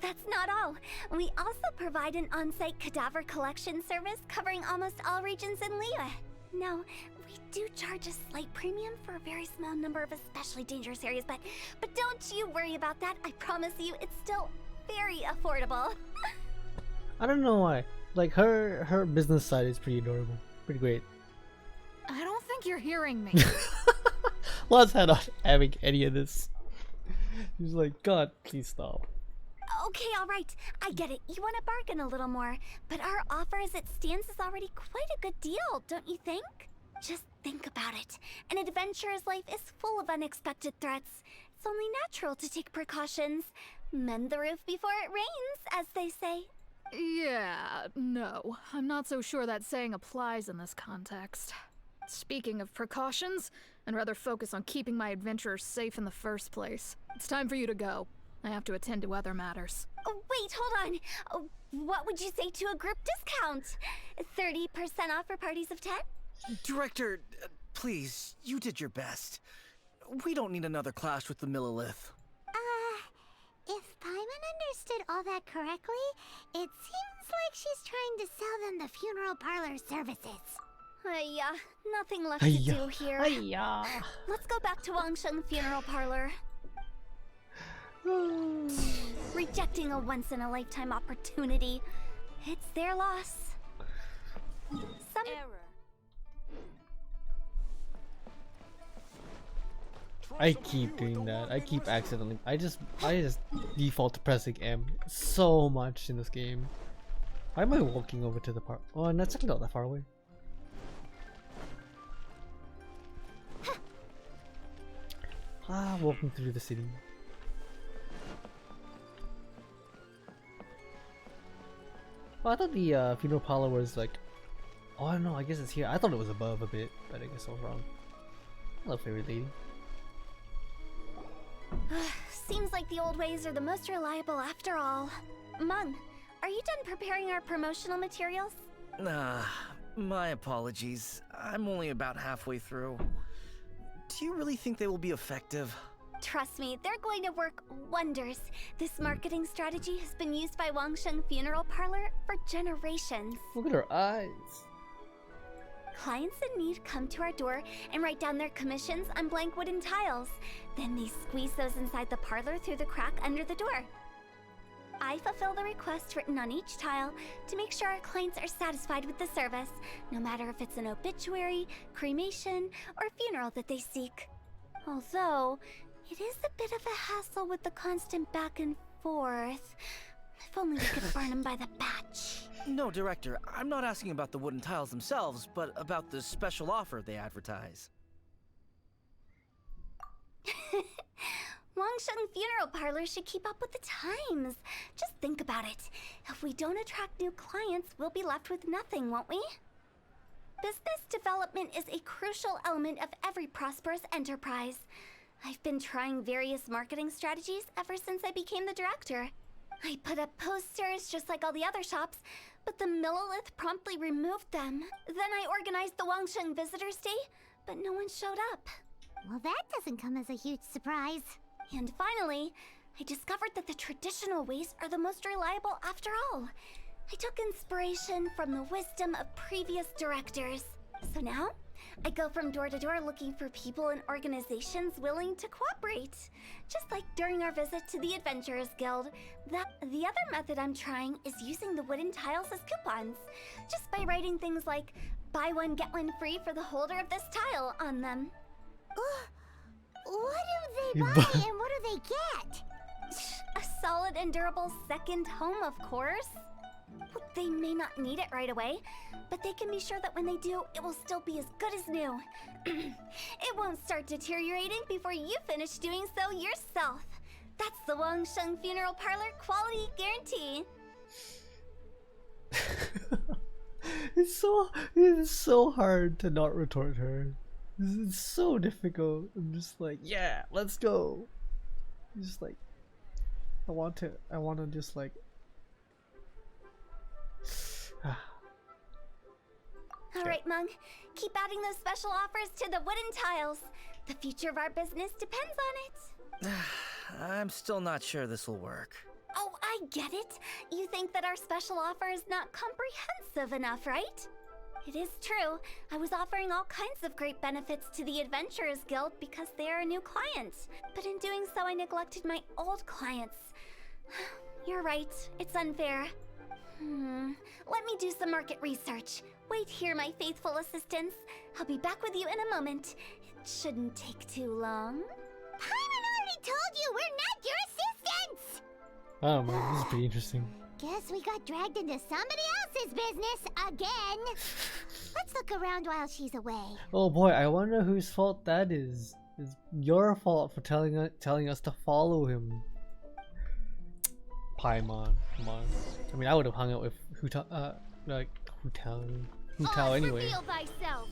Speaker 3: That's not all. We also provide an on-site cadaver collection service covering almost all regions in Liyue. Now, we do charge a slight premium for a very small number of especially dangerous areas, but don't you worry about that. I promise you, it's still very affordable.
Speaker 1: I don't know why. Like her business side is pretty adorable, pretty great.
Speaker 8: I don't think you're hearing me.
Speaker 1: Lots not having any of this. He's like, God, please stop.
Speaker 3: Okay, alright. I get it. You want to bargain a little more, but our offer as it stands is already quite a good deal, don't you think? Just think about it. An adventurer's life is full of unexpected threats. It's only natural to take precautions. Mend the roof before it rains, as they say.
Speaker 8: Yeah, no. I'm not so sure that saying applies in this context. Speaking of precautions, I'd rather focus on keeping my adventurers safe in the first place. It's time for you to go. I have to attend to other matters.
Speaker 3: Oh, wait, hold on. Oh, what would you say to a group discount? 30% off for parties of 10?
Speaker 6: Director, please, you did your best. We don't need another clash with the Millilith.
Speaker 2: If Paimon understood all that correctly, it seems like she's trying to sell them the funeral parlor services.
Speaker 3: Yeah, nothing left to
Speaker 1: Hiya.
Speaker 3: do here.
Speaker 1: Hiya.
Speaker 3: Let's go back to Wangsheng Funeral Parlor. Rejecting a once-in-a-lifetime opportunity. It's their loss.
Speaker 1: I keep doing that. I keep accidentally. I just default to pressing M so much in this game. Why am I walking over to the park? Oh, and that's not that far away. Walking through the city. Well, I thought the funeral parlor was like. Oh, I don't know. I guess it's here. I thought it was above a bit, but I guess I was wrong. Hello, fairy lady.
Speaker 3: Seems like the old ways are the most reliable after all. Mung, are you done preparing our promotional materials?
Speaker 6: My apologies. I'm only about halfway through. Do you really think they will be effective?
Speaker 3: Trust me, they're going to work wonders. This marketing strategy has been used by Wangsheng Funeral Parlor for generations.
Speaker 1: Look at her eyes.
Speaker 3: Clients in need come to our door and write down their commissions on blank wooden tiles. Then they squeeze those inside the parlor through the crack under the door. I fulfill the request written on each tile to make sure our clients are satisfied with the service, no matter if it's an obituary, cremation, or funeral that they seek. Although, it is a bit of a hassle with the constant back and forth. If only we could burn them by the batch.
Speaker 6: No, Director, I'm not asking about the wooden tiles themselves, but about the special offer they advertise.
Speaker 3: Wangsheng Funeral Parlor should keep up with the times. Just think about it. If we don't attract new clients, we'll be left with nothing, won't we? Business development is a crucial element of every prosperous enterprise. I've been trying various marketing strategies ever since I became the director. I put up posters just like all the other shops, but the Millilith promptly removed them. Then I organized the Wangsheng Visitors Day, but no one showed up.
Speaker 2: Well, that doesn't come as a huge surprise.
Speaker 3: And finally, I discovered that the traditional ways are the most reliable after all. I took inspiration from the wisdom of previous directors. So now, I go from door to door looking for people and organizations willing to cooperate. Just like during our visit to the Adventurers Guild. The other method I'm trying is using the wooden tiles as coupons. Just by writing things like, buy one get one free for the holder of this tile on them.
Speaker 2: What do they buy and what do they get?
Speaker 3: A solid and durable second home, of course. Well, they may not need it right away, but they can be sure that when they do, it will still be as good as new. It won't start deteriorating before you finish doing so yourself. That's the Wangsheng Funeral Parlor quality guarantee.
Speaker 1: It's so hard to not retort her. It's so difficult. I'm just like, yeah, let's go. Just like, I want to just like.
Speaker 3: Alright, Mung. Keep adding those special offers to the wooden tiles. The future of our business depends on it.
Speaker 6: I'm still not sure this will work.
Speaker 3: Oh, I get it. You think that our special offer is not comprehensive enough, right? It is true. I was offering all kinds of great benefits to the Adventurers Guild because they are a new client. But in doing so, I neglected my old clients. You're right. It's unfair. Let me do some market research. Wait here, my faithful assistants. I'll be back with you in a moment. It shouldn't take too long.
Speaker 2: Paimon already told you we're not your assistants!
Speaker 1: Oh man, this is pretty interesting.
Speaker 2: Guess we got dragged into somebody else's business again. Let's look around while she's away.
Speaker 1: Oh boy, I wonder whose fault that is. It's your fault for telling us to follow him. Paimon, come on. I mean, I would have hung out with Hu Tao, Hu Tao anyway.
Speaker 2: Reveal thyself.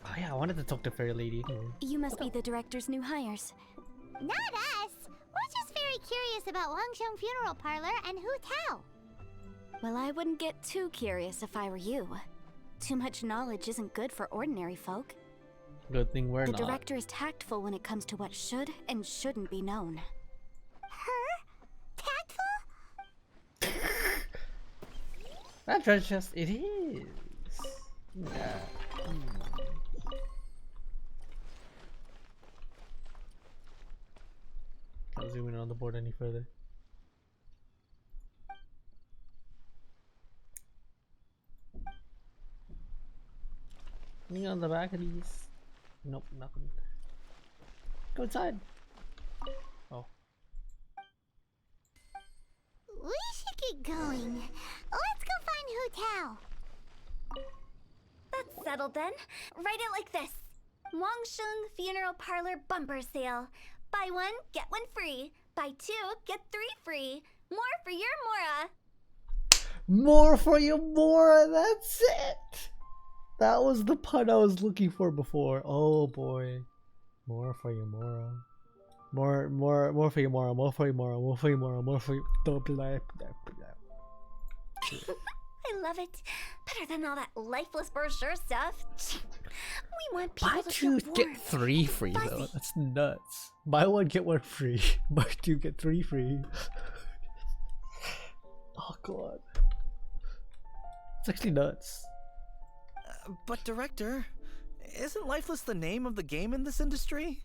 Speaker 1: Oh yeah, I wanted to talk to Fairy Lady.
Speaker 3: You must be the director's new hires.
Speaker 2: Not us. We're just very curious about Wangsheng Funeral Parlor and Hu Tao.
Speaker 3: Well, I wouldn't get too curious if I were you. Too much knowledge isn't good for ordinary folk.
Speaker 1: Good thing we're
Speaker 9: The
Speaker 1: not.
Speaker 9: director is tactful when it comes to what should and shouldn't be known.
Speaker 2: Her? Tactful?
Speaker 1: That's just it is. Yeah. Can't zoom in on the board any further. Anything on the back of these? Nope, nothing. Go inside. Oh.
Speaker 2: We should get going. Let's go find Hu Tao.
Speaker 3: That's settled then. Write it like this. Wangsheng Funeral Parlor Bumper Sale. Buy one, get one free. Buy two, get three free. More for your Mora.
Speaker 1: More for your Mora, that's it! That was the pun I was looking for before. Oh boy. More for your Mora. More for your Mora, more for your Mora, more for your Mora, more for your...
Speaker 3: I love it. Better than all that lifeless brochure stuff. We want people
Speaker 1: Buy
Speaker 3: to
Speaker 1: two,
Speaker 3: feel
Speaker 1: get
Speaker 3: warm,
Speaker 1: three free though.
Speaker 3: fuzzy.
Speaker 1: That's nuts. Buy one, get one free. Buy two, get three free. Oh god. It's actually nuts.
Speaker 6: But director, isn't lifeless the name of the game in this industry?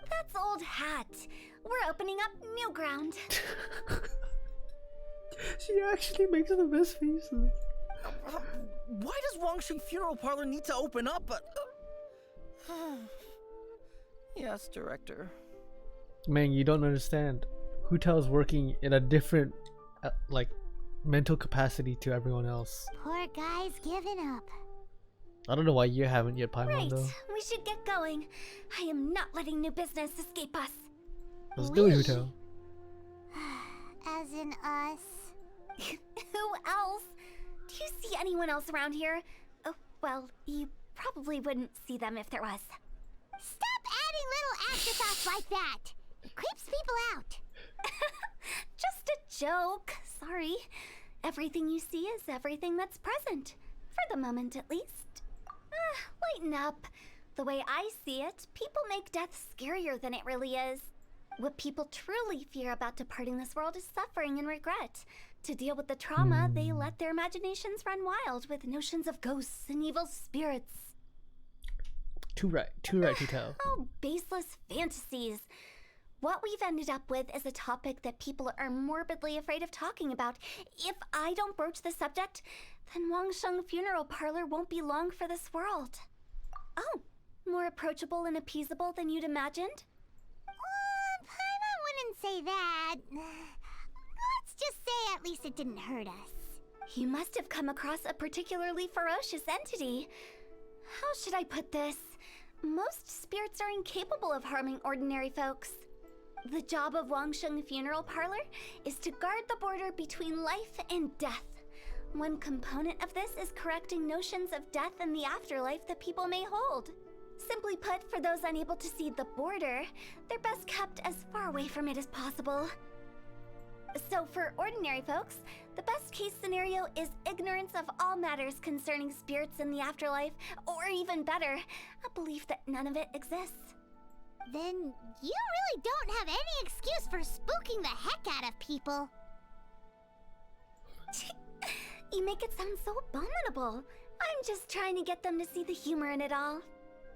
Speaker 3: That's old hat. We're opening up new ground.
Speaker 1: She actually makes the best faces.
Speaker 6: Why does Wangsheng Funeral Parlor need to open up? Yes, director.
Speaker 1: Man, you don't understand. Hu Tao's working in a different, like, mental capacity to everyone else.
Speaker 2: Poor guy's giving up.
Speaker 1: I don't know why you haven't yet, Paimon,
Speaker 3: Right,
Speaker 1: though.
Speaker 3: we should get going. I am not letting new business escape us.
Speaker 1: Let's do it, Hu Tao.
Speaker 2: As in us.
Speaker 3: Who else? Do you see anyone else around here? Oh, well, you probably wouldn't see them if there was.
Speaker 2: Stop adding little afterthoughts like that. It creeps people out.
Speaker 3: Just a joke. Sorry. Everything you see is everything that's present. For the moment, at least. Lighten up. The way I see it, people make death scarier than it really is. What people truly fear about departing this world is suffering and regret. To deal with the trauma, they let their imaginations run wild with notions of ghosts and evil spirits.
Speaker 1: Too right, Hu Tao.
Speaker 3: Oh, baseless fantasies. What we've ended up with is a topic that people are morbidly afraid of talking about. If I don't broach the subject, then Wangsheng Funeral Parlor won't be long for this world. Oh, more approachable and appeasable than you'd imagined?
Speaker 2: Paimon wouldn't say that. Let's just say at least it didn't hurt us.
Speaker 3: You must have come across a particularly ferocious entity. How should I put this? Most spirits are incapable of harming ordinary folks. The job of Wangsheng Funeral Parlor is to guard the border between life and death. One component of this is correcting notions of death and the afterlife that people may hold. Simply put, for those unable to see the border, they're best kept as far away from it as possible. So for ordinary folks, the best case scenario is ignorance of all matters concerning spirits in the afterlife, or even better, a belief that none of it exists.
Speaker 2: Then you really don't have any excuse for spooking the heck out of people.
Speaker 3: You make it sound so abominable. I'm just trying to get them to see the humor in it all.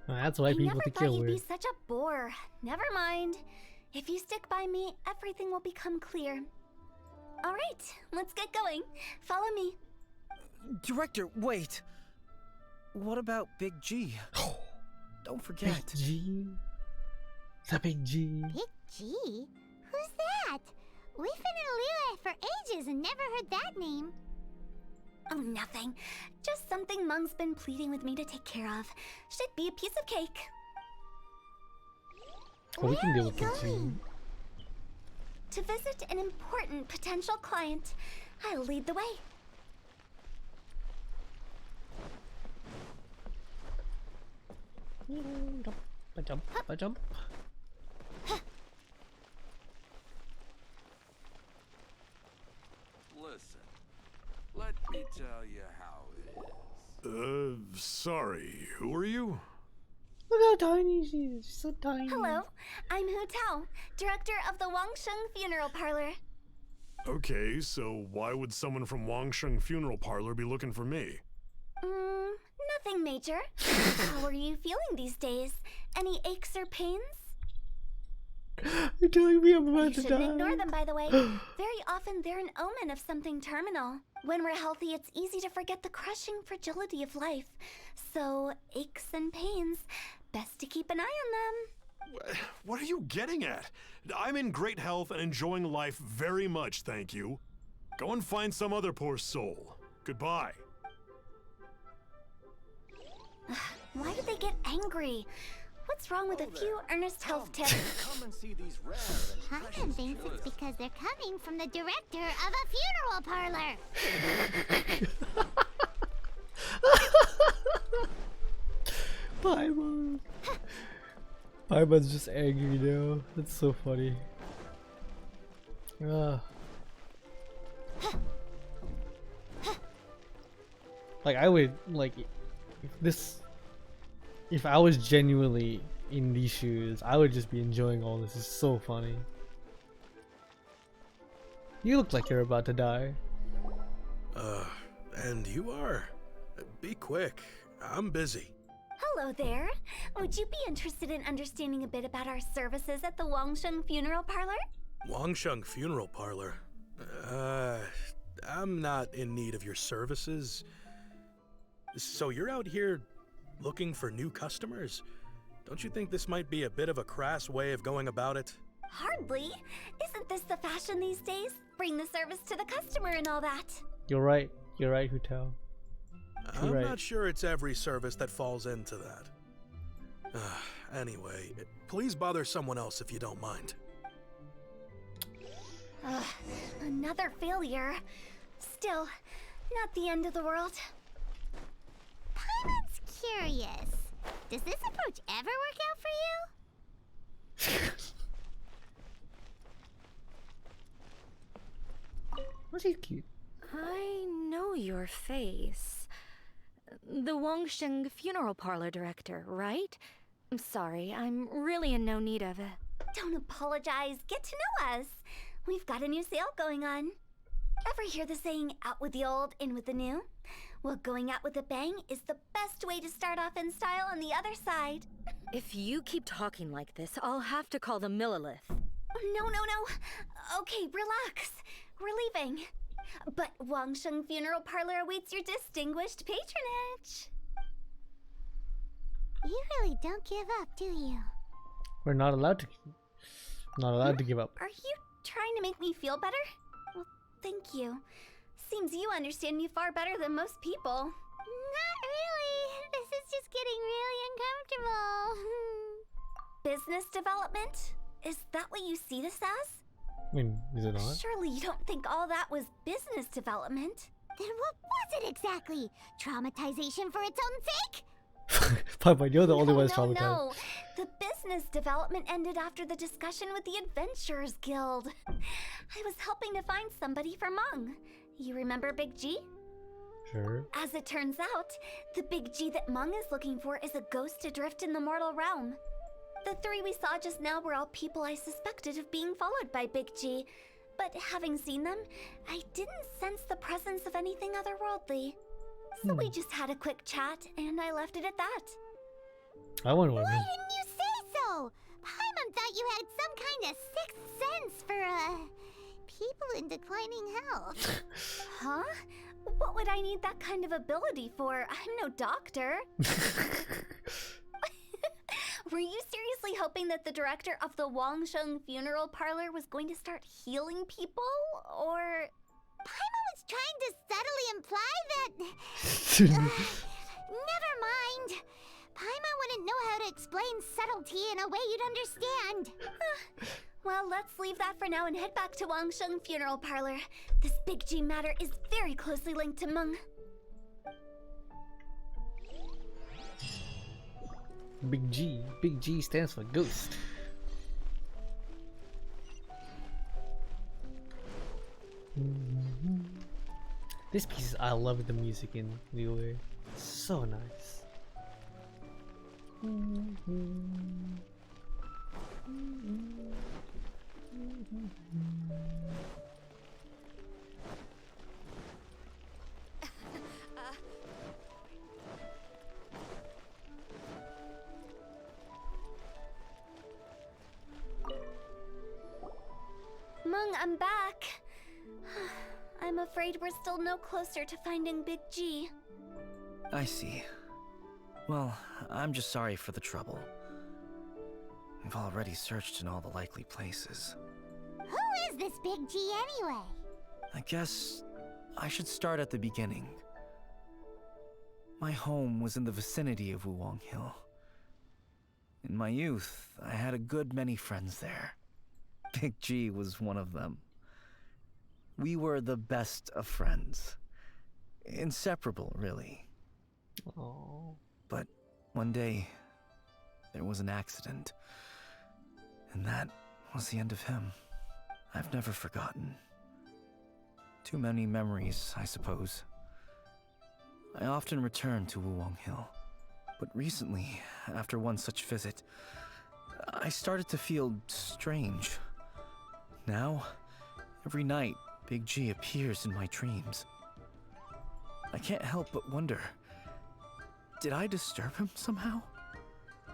Speaker 1: That's why
Speaker 3: I
Speaker 1: people
Speaker 3: never
Speaker 1: think
Speaker 3: thought
Speaker 1: you're
Speaker 3: you'd
Speaker 1: weird.
Speaker 3: be such a bore. Never mind. If you stick by me, everything will become clear. All right, let's get going. Follow me.
Speaker 6: Director, wait. What about Big G? Don't forget.
Speaker 1: Big G? The Big G?
Speaker 2: Big G? Who's that? We've been in Liyue for ages and never heard that name.
Speaker 3: Oh, nothing. Just something Mung's been pleading with me to take care of. Should be a piece of cake.
Speaker 1: Oh, we can
Speaker 2: Where
Speaker 1: deal
Speaker 2: are
Speaker 1: with
Speaker 2: we
Speaker 1: Big G.
Speaker 2: going?
Speaker 3: To visit an important potential client. I'll lead the way.
Speaker 1: Jump, a jump.
Speaker 7: Listen, let me tell you how it is.
Speaker 10: Sorry, who are you?
Speaker 1: Look how tiny she is. She's so tiny.
Speaker 3: Hello, I'm Hu Tao, director of the Wangsheng Funeral Parlor.
Speaker 10: Okay, so why would someone from Wangsheng Funeral Parlor be looking for me?
Speaker 3: Nothing major. How are you feeling these days? Any aches or pains?
Speaker 1: You're telling me I'm
Speaker 3: You
Speaker 1: about to
Speaker 3: shouldn't
Speaker 1: die?
Speaker 3: ignore them, by the way. Very often they're an omen of something terminal. When we're healthy, it's easy to forget the crushing fragility of life. So, aches and pains, best to keep an eye on them.
Speaker 10: What are you getting at? I'm in great health and enjoying life very much, thank you. Go and find some other poor soul. Goodbye.
Speaker 3: Why do they get angry? What's wrong with a few earnest health tips?
Speaker 7: Come and see these rare and
Speaker 2: Paimon thinks it's because they're coming from the director of a funeral parlor.
Speaker 1: Paimon. Paimon's just angry now. That's so funny. Like I would like if I was genuinely in these shoes, I would just be enjoying all this. It's so funny. You look like you're about to die.
Speaker 11: And you are? Be quick. I'm busy.
Speaker 3: Hello there. Would you be interested in understanding a bit about our services at the Wangsheng Funeral Parlor?
Speaker 11: Wangsheng Funeral Parlor? I'm not in need of your services. So you're out here looking for new customers? Don't you think this might be a bit of a crass way of going about it?
Speaker 3: Hardly. Isn't this the fashion these days? Bring the service to the customer and all that.
Speaker 1: You're right. You're right, Hu Tao.
Speaker 11: I'm
Speaker 1: Right.
Speaker 11: not sure it's every service that falls into that. Anyway, please bother someone else if you don't mind.
Speaker 3: Another failure. Still, not the end of the world.
Speaker 2: Paimon's curious. Does this approach ever work out for you?
Speaker 1: Oh, she's cute.
Speaker 9: I know your face. The Wangsheng Funeral Parlor director, right? I'm sorry, I'm really in no need of it.
Speaker 3: Don't apologize. Get to know us. We've got a new sale going on. Ever hear the saying, out with the old, in with the new? Well, going out with a bang is the best way to start off in style on the other side.
Speaker 9: If you keep talking like this, I'll have to call the Millilith.
Speaker 3: No. Okay, relax. We're leaving. But Wangsheng Funeral Parlor awaits your distinguished patronage.
Speaker 2: You really don't give up, do you?
Speaker 1: We're not allowed to give up.
Speaker 3: Are you trying to make me feel better? Well, thank you. Seems you understand me far better than most people.
Speaker 2: Not really. This is just getting really uncomfortable.
Speaker 3: Business development? Is that what you see this as?
Speaker 1: I mean, is it not?
Speaker 3: Surely you don't think all that was business development?
Speaker 2: Then what was it exactly? Traumatization for its own sake?
Speaker 1: Paimon, you're the only one that's traumatized.
Speaker 3: No. The business development ended after the discussion with the Adventurers Guild. I was helping to find somebody for Mung. You remember Big G?
Speaker 1: Sure.
Speaker 3: As it turns out, the Big G that Mung is looking for is a ghost adrift in the mortal realm. The three we saw just now were all people I suspected of being followed by Big G, but having seen them, I didn't sense the presence of anything otherworldly. So we just had a quick chat, and I left it at that.
Speaker 1: I wonder what.
Speaker 2: Why didn't you say so? Paimon thought you had some kind of sixth sense for, people in declining health.
Speaker 3: Huh? What would I need that kind of ability for? I'm no doctor. Were you seriously hoping that the director of the Wangsheng Funeral Parlor was going to start healing people? Or...
Speaker 2: Paimon was trying to subtly imply that... never mind. Paimon wouldn't know how to explain subtlety in a way you'd understand.
Speaker 3: Well, let's leave that for now and head back to Wangsheng Funeral Parlor. This Big G matter is very closely linked to Mung.
Speaker 1: Big G. Big G stands for ghost. This piece, I love the music in Liyue. So nice.
Speaker 3: Mung, I'm back. I'm afraid we're still no closer to finding Big G.
Speaker 6: I see. Well, I'm just sorry for the trouble. We've already searched in all the likely places.
Speaker 2: Who is this Big G anyway?
Speaker 6: I guess I should start at the beginning. My home was in the vicinity of Wuwang Hill. In my youth, I had a good many friends there. Big G was one of them. We were the best of friends. Inseparable, really.
Speaker 1: Oh.
Speaker 6: But one day, there was an accident. And that was the end of him. I've never forgotten. Too many memories, I suppose. I often return to Wuwang Hill. But recently, after one such visit, I started to feel strange. Now, every night, Big G appears in my dreams. I can't help but wonder, did I disturb him somehow?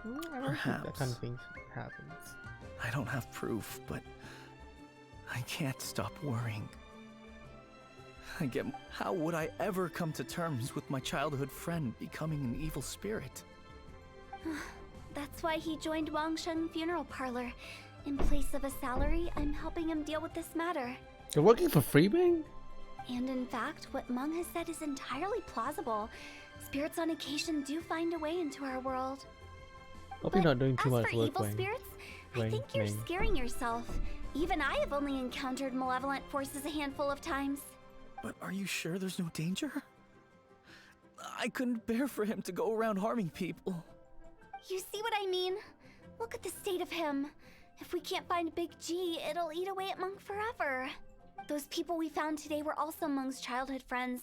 Speaker 1: I don't think
Speaker 6: Perhaps.
Speaker 1: that kind of thing happens.
Speaker 6: I don't have proof, but I can't stop worrying. How would I ever come to terms with my childhood friend becoming an evil spirit?
Speaker 3: That's why he joined Wangsheng Funeral Parlor. In place of a salary, I'm helping him deal with this matter.
Speaker 1: You're working for Freebang?
Speaker 3: And in fact, what Mung has said is entirely plausible. Spirits on occasion do find a way into our world.
Speaker 1: Hope you're not doing too
Speaker 3: As
Speaker 1: much
Speaker 3: for
Speaker 1: work,
Speaker 3: evil
Speaker 1: Wang.
Speaker 3: spirits, I
Speaker 1: Wang,
Speaker 3: think you're
Speaker 1: Wang.
Speaker 3: scaring yourself. Even I have only encountered malevolent forces a handful of times.
Speaker 6: But are you sure there's no danger? I couldn't bear for him to go around harming people.
Speaker 3: You see what I mean? Look at the state of him. If we can't find Big G, it'll eat away at Mung forever. Those people we found today were also Mung's childhood friends.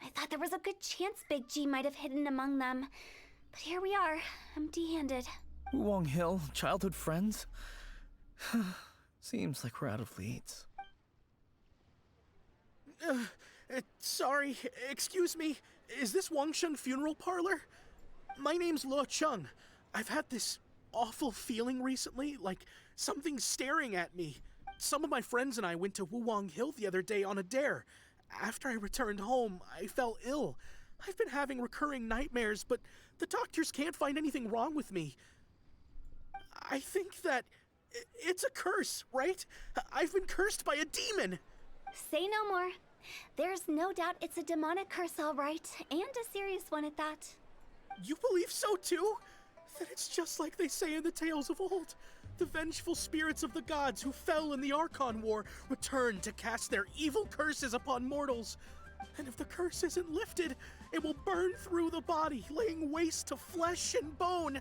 Speaker 3: I thought there was a good chance Big G might have hidden among them. But here we are, empty-handed.
Speaker 6: Wuwang Hill, childhood friends? Seems like we're out of leads.
Speaker 11: Sorry, excuse me. Is this Wangsheng Funeral Parlor? My name's Luo Chung. I've had this awful feeling recently, like something's staring at me. Some of my friends and I went to Wuwang Hill the other day on a dare. After I returned home, I fell ill. I've been having recurring nightmares, but the doctors can't find anything wrong with me. I think that it's a curse, right? I've been cursed by a demon.
Speaker 3: Say no more. There's no doubt it's a demonic curse, all right, and a serious one at that.
Speaker 11: You believe so too? Then it's just like they say in the tales of old. The vengeful spirits of the gods who fell in the Archon War return to cast their evil curses upon mortals. And if the curse isn't lifted, it will burn through the body, laying waste to flesh and bone.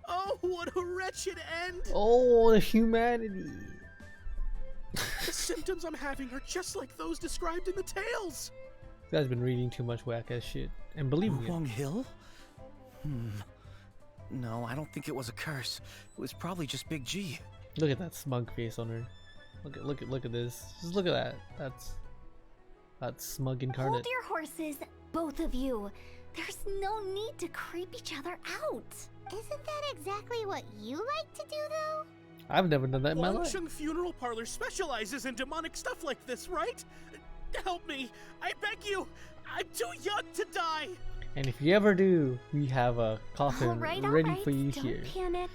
Speaker 11: Oh, what a wretched end!
Speaker 1: Oh, the humanity.
Speaker 11: The symptoms I'm having are just like those described in the tales.
Speaker 1: This guy's been reading too much whack-ass shit. And believe me.
Speaker 6: Wuwang Hill? No, I don't think it was a curse. It was probably just Big G.
Speaker 1: Look at that smug face on her. Look at this. Just look at that. That's smug incarnate.
Speaker 3: Hold your horses, both of you. There's no need to creep each other out.
Speaker 2: Isn't that exactly what you like to do, though?
Speaker 1: I've never done that in my life.
Speaker 11: Wangsheng Funeral Parlor specializes in demonic stuff like this, right? Help me, I beg you. I'm too young to die.
Speaker 1: And if you ever do, we have a coffin
Speaker 3: All right,
Speaker 1: ready for you
Speaker 3: don't
Speaker 1: here.
Speaker 3: panic.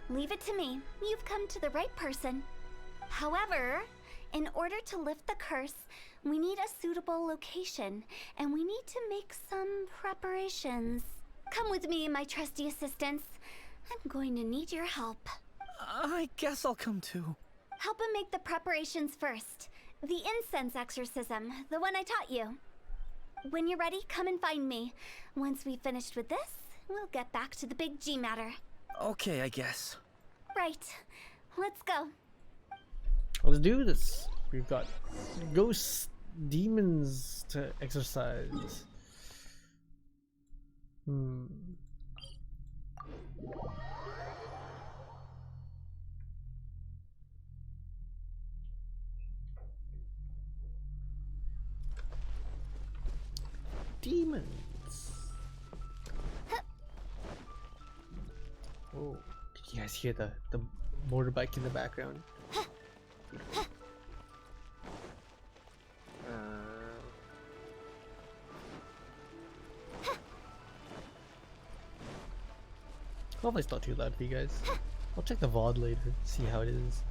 Speaker 3: Leave it to me. You've come to the right person. However, in order to lift the curse, we need a suitable location, and we need to make some preparations. Come with me, my trusty assistants. I'm going to need your help.
Speaker 6: I guess I'll come too.
Speaker 3: Help him make the preparations first. The incense exorcism, the one I taught you. When you're ready, come and find me. Once we've finished with this, we'll get back to the Big G matter.
Speaker 6: Okay, I guess.
Speaker 3: Right. Let's go.
Speaker 1: Let's do this. We've got ghosts, demons to exercise. Oh, can you guys hear the motorbike in the background? Hopefully it's not too loud for you guys. I'll check the VOD later, see how it is.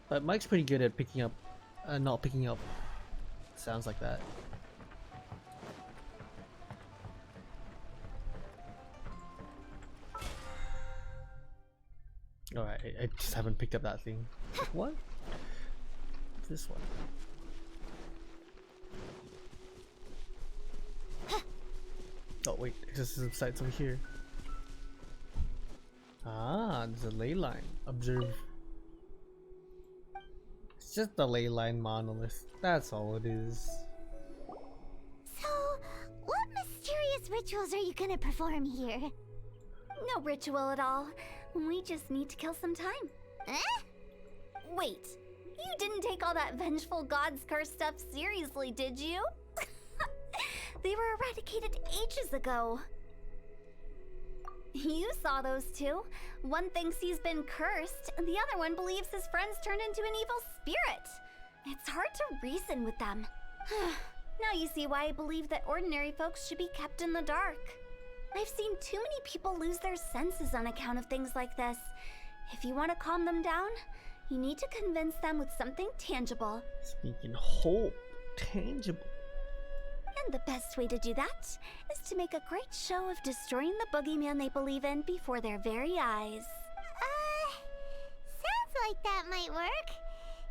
Speaker 1: But Mike's pretty good at picking up, not picking up sounds like that. Alright, I just haven't picked up that thing. What? This one. Oh wait, exorcism site's over here. Ah, there's a ley line. Observe. It's just the ley line monolith. That's all it is.
Speaker 2: So, what mysterious rituals are you gonna perform here?
Speaker 3: No ritual at all. We just need to kill some time.
Speaker 2: Eh?
Speaker 3: Wait, you didn't take all that vengeful god's curse stuff seriously, did you? They were eradicated ages ago. You saw those two. One thinks he's been cursed, and the other one believes his friends turned into an evil spirit. It's hard to reason with them. Now you see why I believe that ordinary folks should be kept in the dark. I've seen too many people lose their senses on account of things like this. If you want to calm them down, you need to convince them with something tangible.
Speaker 1: Speaking whole, tangible.
Speaker 3: And the best way to do that is to make a great show of destroying the boogeyman they believe in before their very eyes.
Speaker 2: Sounds like that might work.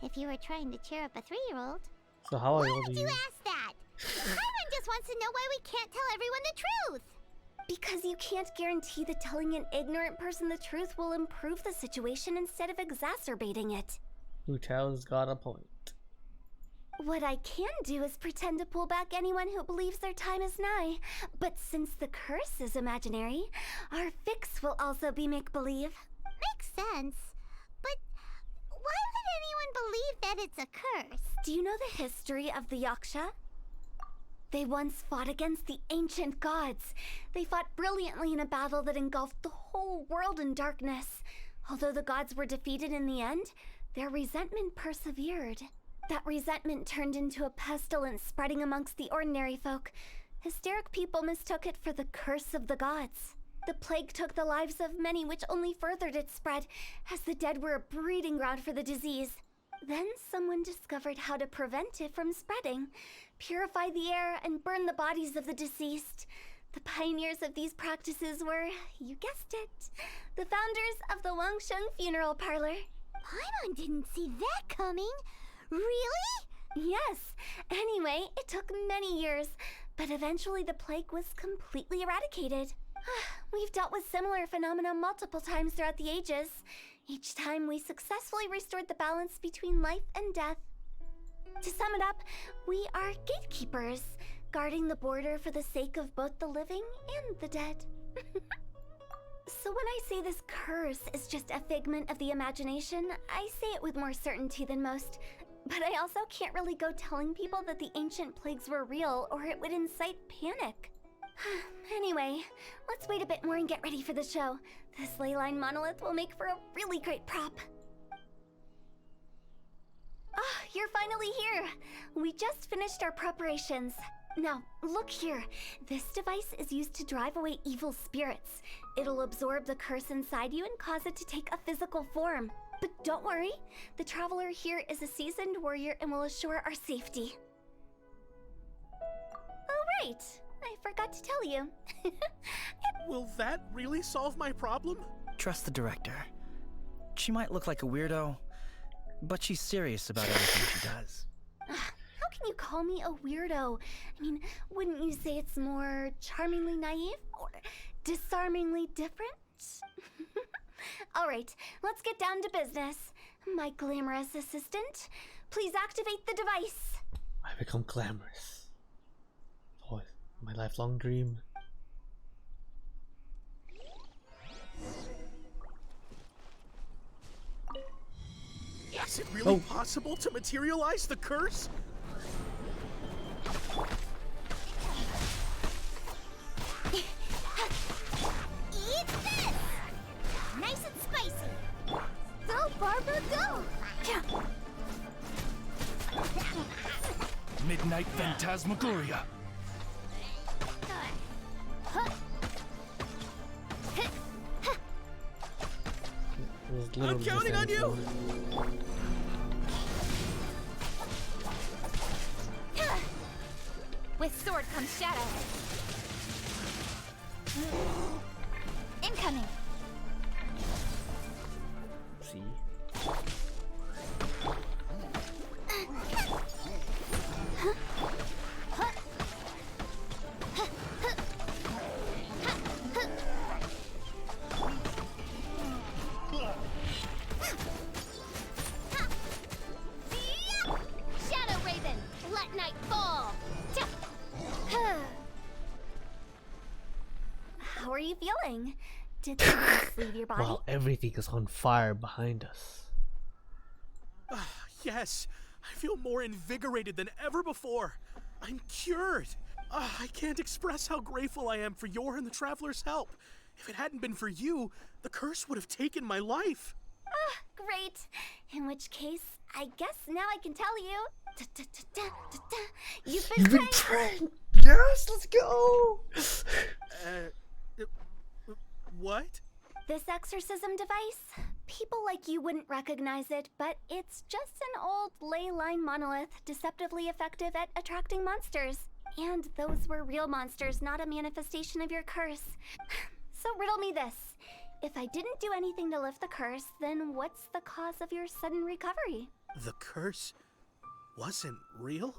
Speaker 2: If you were trying to cheer up a 3-year-old.
Speaker 1: So how
Speaker 2: Why
Speaker 1: old
Speaker 2: would
Speaker 1: are
Speaker 2: you
Speaker 1: you?
Speaker 2: ask that? Everyone just wants to know why we can't tell everyone the truth.
Speaker 3: Because you can't guarantee that telling an ignorant person the truth will improve the situation instead of exacerbating it.
Speaker 1: Hu Tao's got a point.
Speaker 3: What I can do is pretend to pull back anyone who believes their time is nigh. But since the curse is imaginary, our fix will also be make-believe.
Speaker 2: Makes sense. But why would anyone believe that it's a curse?
Speaker 3: Do you know the history of the Yaksha? They once fought against the ancient gods. They fought brilliantly in a battle that engulfed the whole world in darkness. Although the gods were defeated in the end, their resentment persevered. That resentment turned into a pestilence spreading amongst the ordinary folk. Hysteric people mistook it for the curse of the gods. The plague took the lives of many, which only furthered its spread, as the dead were a breeding ground for the disease. Then someone discovered how to prevent it from spreading, purify the air, and burn the bodies of the deceased. The pioneers of these practices were, you guessed it, the founders of the Wangsheng Funeral Parlor.
Speaker 2: Paimon didn't see that coming. Really?
Speaker 3: Yes. Anyway, it took many years, but eventually the plague was completely eradicated. We've dealt with similar phenomena multiple times throughout the ages. Each time we successfully restored the balance between life and death. To sum it up, we are gatekeepers, guarding the border for the sake of both the living and the dead. So when I say this curse is just a figment of the imagination, I say it with more certainty than most. But I also can't really go telling people that the ancient plagues were real, or it would incite panic. Anyway, let's wait a bit more and get ready for the show. This ley line monolith will make for a really great prop. Ah, you're finally here! We just finished our preparations. Now, look here. This device is used to drive away evil spirits. It'll absorb the curse inside you and cause it to take a physical form. But don't worry, the traveler here is a seasoned warrior and will assure our safety. Oh right, I forgot to tell you.
Speaker 11: Will that really solve my problem?
Speaker 6: Trust the director. She might look like a weirdo, but she's serious about everything she does.
Speaker 3: How can you call me a weirdo? I mean, wouldn't you say it's more charmingly naive or disarmingly different? All right, let's get down to business. My glamorous assistant, please activate the device.
Speaker 1: I become glamorous. Oh, my lifelong dream.
Speaker 11: Is it really possible to materialize the curse?
Speaker 2: Eat this! Nice
Speaker 12: night phantasmagoria.
Speaker 11: I'm counting on you!
Speaker 3: With sword comes shadow. Incoming.
Speaker 1: See.
Speaker 2: Shadow Raven, let night fall.
Speaker 3: How are you feeling? Did the ghost leave your body?
Speaker 1: Wow, everything is on fire behind us.
Speaker 11: Yes, I feel more invigorated than ever before. I'm cured. I can't express how grateful I am for your and the Traveler's help. If it hadn't been for you, the curse would have taken my life.
Speaker 3: Great. In which case, I guess now I can tell you. You've been trained.
Speaker 1: Yes, let's go.
Speaker 11: What?
Speaker 3: This exorcism device? People like you wouldn't recognize it, but it's just an old ley line monolith deceptively effective at attracting monsters. And those were real monsters, not a manifestation of your curse. So riddle me this. If I didn't do anything to lift the curse, then what's the cause of your sudden recovery?
Speaker 11: The curse wasn't real?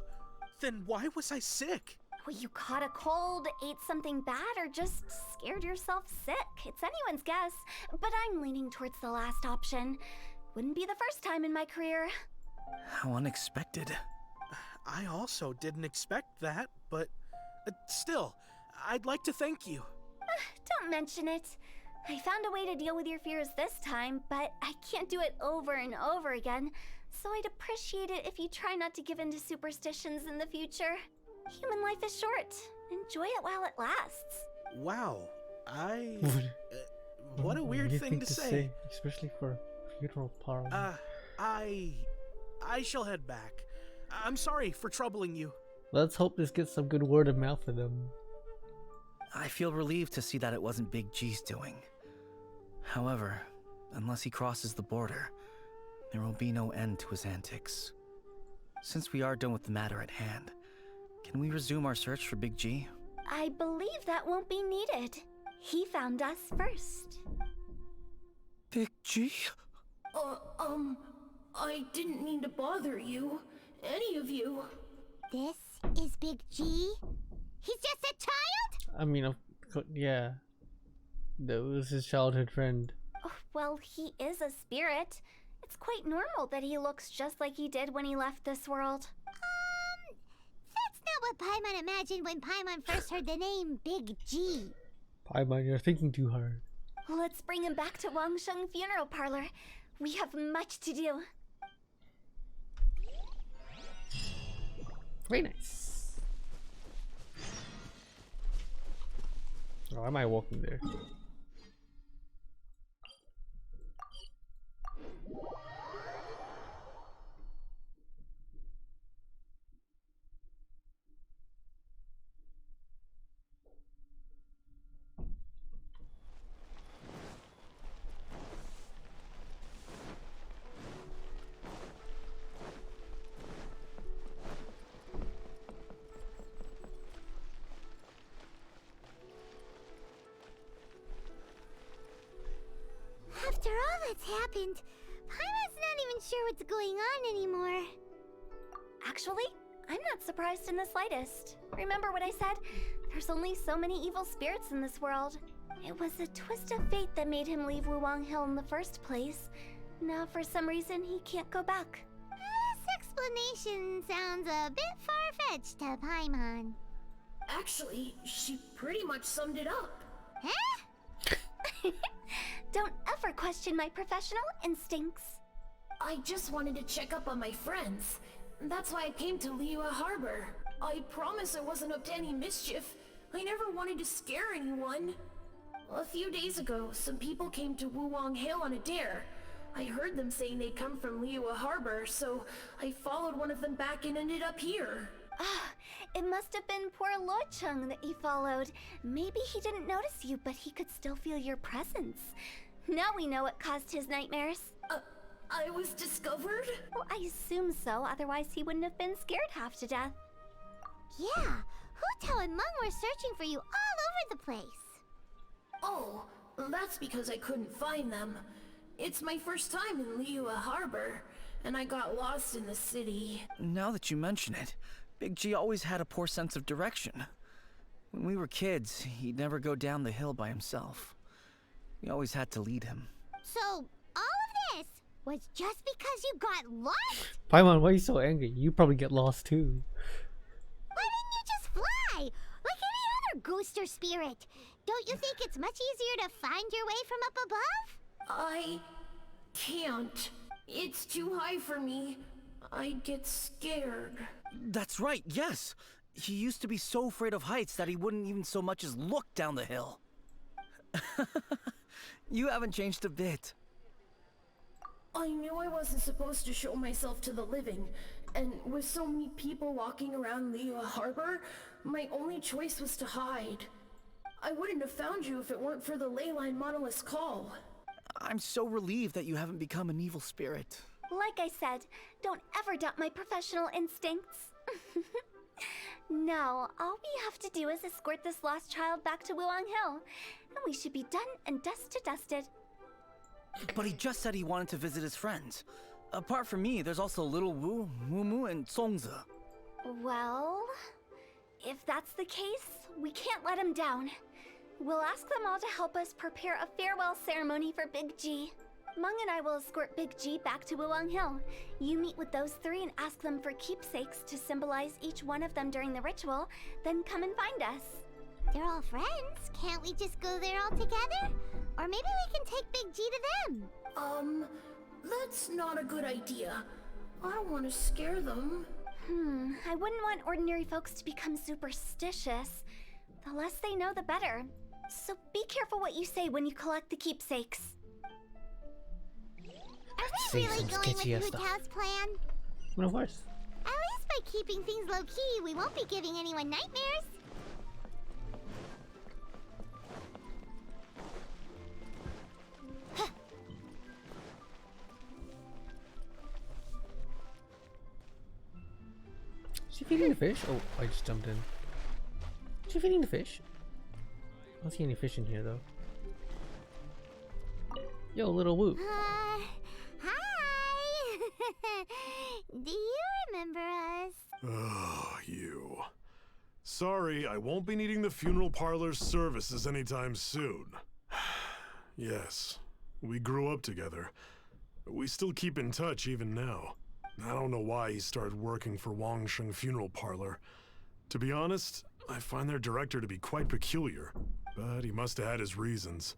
Speaker 11: Then why was I sick?
Speaker 3: Well, you caught a cold, ate something bad, or just scared yourself sick. It's anyone's guess, but I'm leaning towards the last option. Wouldn't be the first time in my career.
Speaker 6: How unexpected.
Speaker 11: I also didn't expect that, but still, I'd like to thank you.
Speaker 3: Don't mention it. I found a way to deal with your fears this time, but I can't do it over and over again, so I'd appreciate it if you try not to give in to superstitions in the future. Human life is short. Enjoy it while it lasts.
Speaker 11: Wow, what a weird thing to say.
Speaker 1: Especially for funeral parlor.
Speaker 11: I shall head back. I'm sorry for troubling you.
Speaker 1: Let's hope this gets some good word of mouth for them.
Speaker 6: I feel relieved to see that it wasn't Big G's doing. However, unless he crosses the border, there will be no end to his antics. Since we are done with the matter at hand, can we resume our search for Big G?
Speaker 3: I believe that won't be needed. He found us first.
Speaker 6: Big G?
Speaker 13: I didn't mean to bother you. Any of you.
Speaker 2: This is Big G? He's just a child?
Speaker 1: I mean, yeah. That was his childhood friend.
Speaker 3: Oh, well, he is a spirit. It's quite normal that he looks just like he did when he left this world.
Speaker 2: That's not what Paimon imagined when Paimon first heard the name Big G.
Speaker 1: Paimon, you're thinking too hard.
Speaker 3: Let's bring him back to Wangsheng Funeral Parlor. We have much to do.
Speaker 1: Very nice. Why am I walking there?
Speaker 2: After all that's happened, Paimon's not even sure what's going on anymore.
Speaker 3: Actually, I'm not surprised in the slightest. Remember what I said? There's only so many evil spirits in this world. It was a twist of fate that made him leave Wuwang Hill in the first place. Now, for some reason, he can't go back.
Speaker 2: This explanation sounds a bit far-fetched to Paimon.
Speaker 13: Actually, she pretty much summed it up.
Speaker 2: Huh?
Speaker 3: Don't ever question my professional instincts.
Speaker 13: I just wanted to check up on my friends. That's why I came to Liyue Harbor. I promise I wasn't up to any mischief. I never wanted to scare anyone. A few days ago, some people came to Wuwang Hill on a dare. I heard them saying they'd come from Liyue Harbor, so I followed one of them back and ended up here.
Speaker 3: Ah, it must have been poor Lo Chung that you followed. Maybe he didn't notice you, but he could still feel your presence. Now we know what caused his nightmares.
Speaker 13: I was discovered?
Speaker 3: Well, I assume so, otherwise he wouldn't have been scared half to death.
Speaker 2: Yeah, Hu Tao and Meng were searching for you all over the place.
Speaker 13: Oh, that's because I couldn't find them. It's my first time in Liyue Harbor, and I got lost in the city.
Speaker 6: Now that you mention it, Big G always had a poor sense of direction. When we were kids, he'd never go down the hill by himself. We always had to lead him.
Speaker 2: So, all of this was just because you got lost?
Speaker 1: Paimon, why are you so angry? You probably get lost too.
Speaker 2: Why didn't you just fly? Like any other ghost or spirit? Don't you think it's much easier to find your way from up above?
Speaker 13: I can't. It's too high for me. I'd get scared.
Speaker 6: That's right, yes! He used to be so afraid of heights that he wouldn't even so much as look down the hill. You haven't changed a bit.
Speaker 13: I knew I wasn't supposed to show myself to the living, and with so many people walking around Liyue Harbor, my only choice was to hide. I wouldn't have found you if it weren't for the Leyline Monolith's call.
Speaker 6: I'm so relieved that you haven't become an evil spirit.
Speaker 3: Like I said, don't ever doubt my professional instincts. Now, all we have to do is escort this lost child back to Wuang Hill, and we should be done and dust to dusted.
Speaker 6: But he just said he wanted to visit his friends. Apart from me, there's also Little Wu, Mumu, and Songze.
Speaker 3: Well, if that's the case, we can't let him down. We'll ask them all to help us prepare a farewell ceremony for Big G. Meng and I will escort Big G back to Wuang Hill. You meet with those three and ask them for keepsakes to symbolize each one of them during the ritual, then come and find us.
Speaker 2: They're all friends. Can't we just go there all together? Or maybe we can take Big G to them.
Speaker 13: That's not a good idea. I don't want to scare them.
Speaker 3: I wouldn't want ordinary folks to become superstitious. The less they know, the better. So be careful what you say when you collect the keepsakes.
Speaker 2: Are we really going with Hu Tao's plan?
Speaker 1: Well, of course.
Speaker 2: At least by keeping things low-key, we won't be giving anyone nightmares.
Speaker 1: Is she feeding the fish? Oh, I just jumped in. Is she feeding the fish? I don't see any fish in here though. Yo, little Wu.
Speaker 2: Hi! Do you remember us?
Speaker 10: Oh, you. Sorry, I won't be needing the funeral parlor's services anytime soon. Yes, we grew up together. We still keep in touch even now. I don't know why he started working for Wangsheng Funeral Parlor. To be honest, I find their director to be quite peculiar, but he must have had his reasons.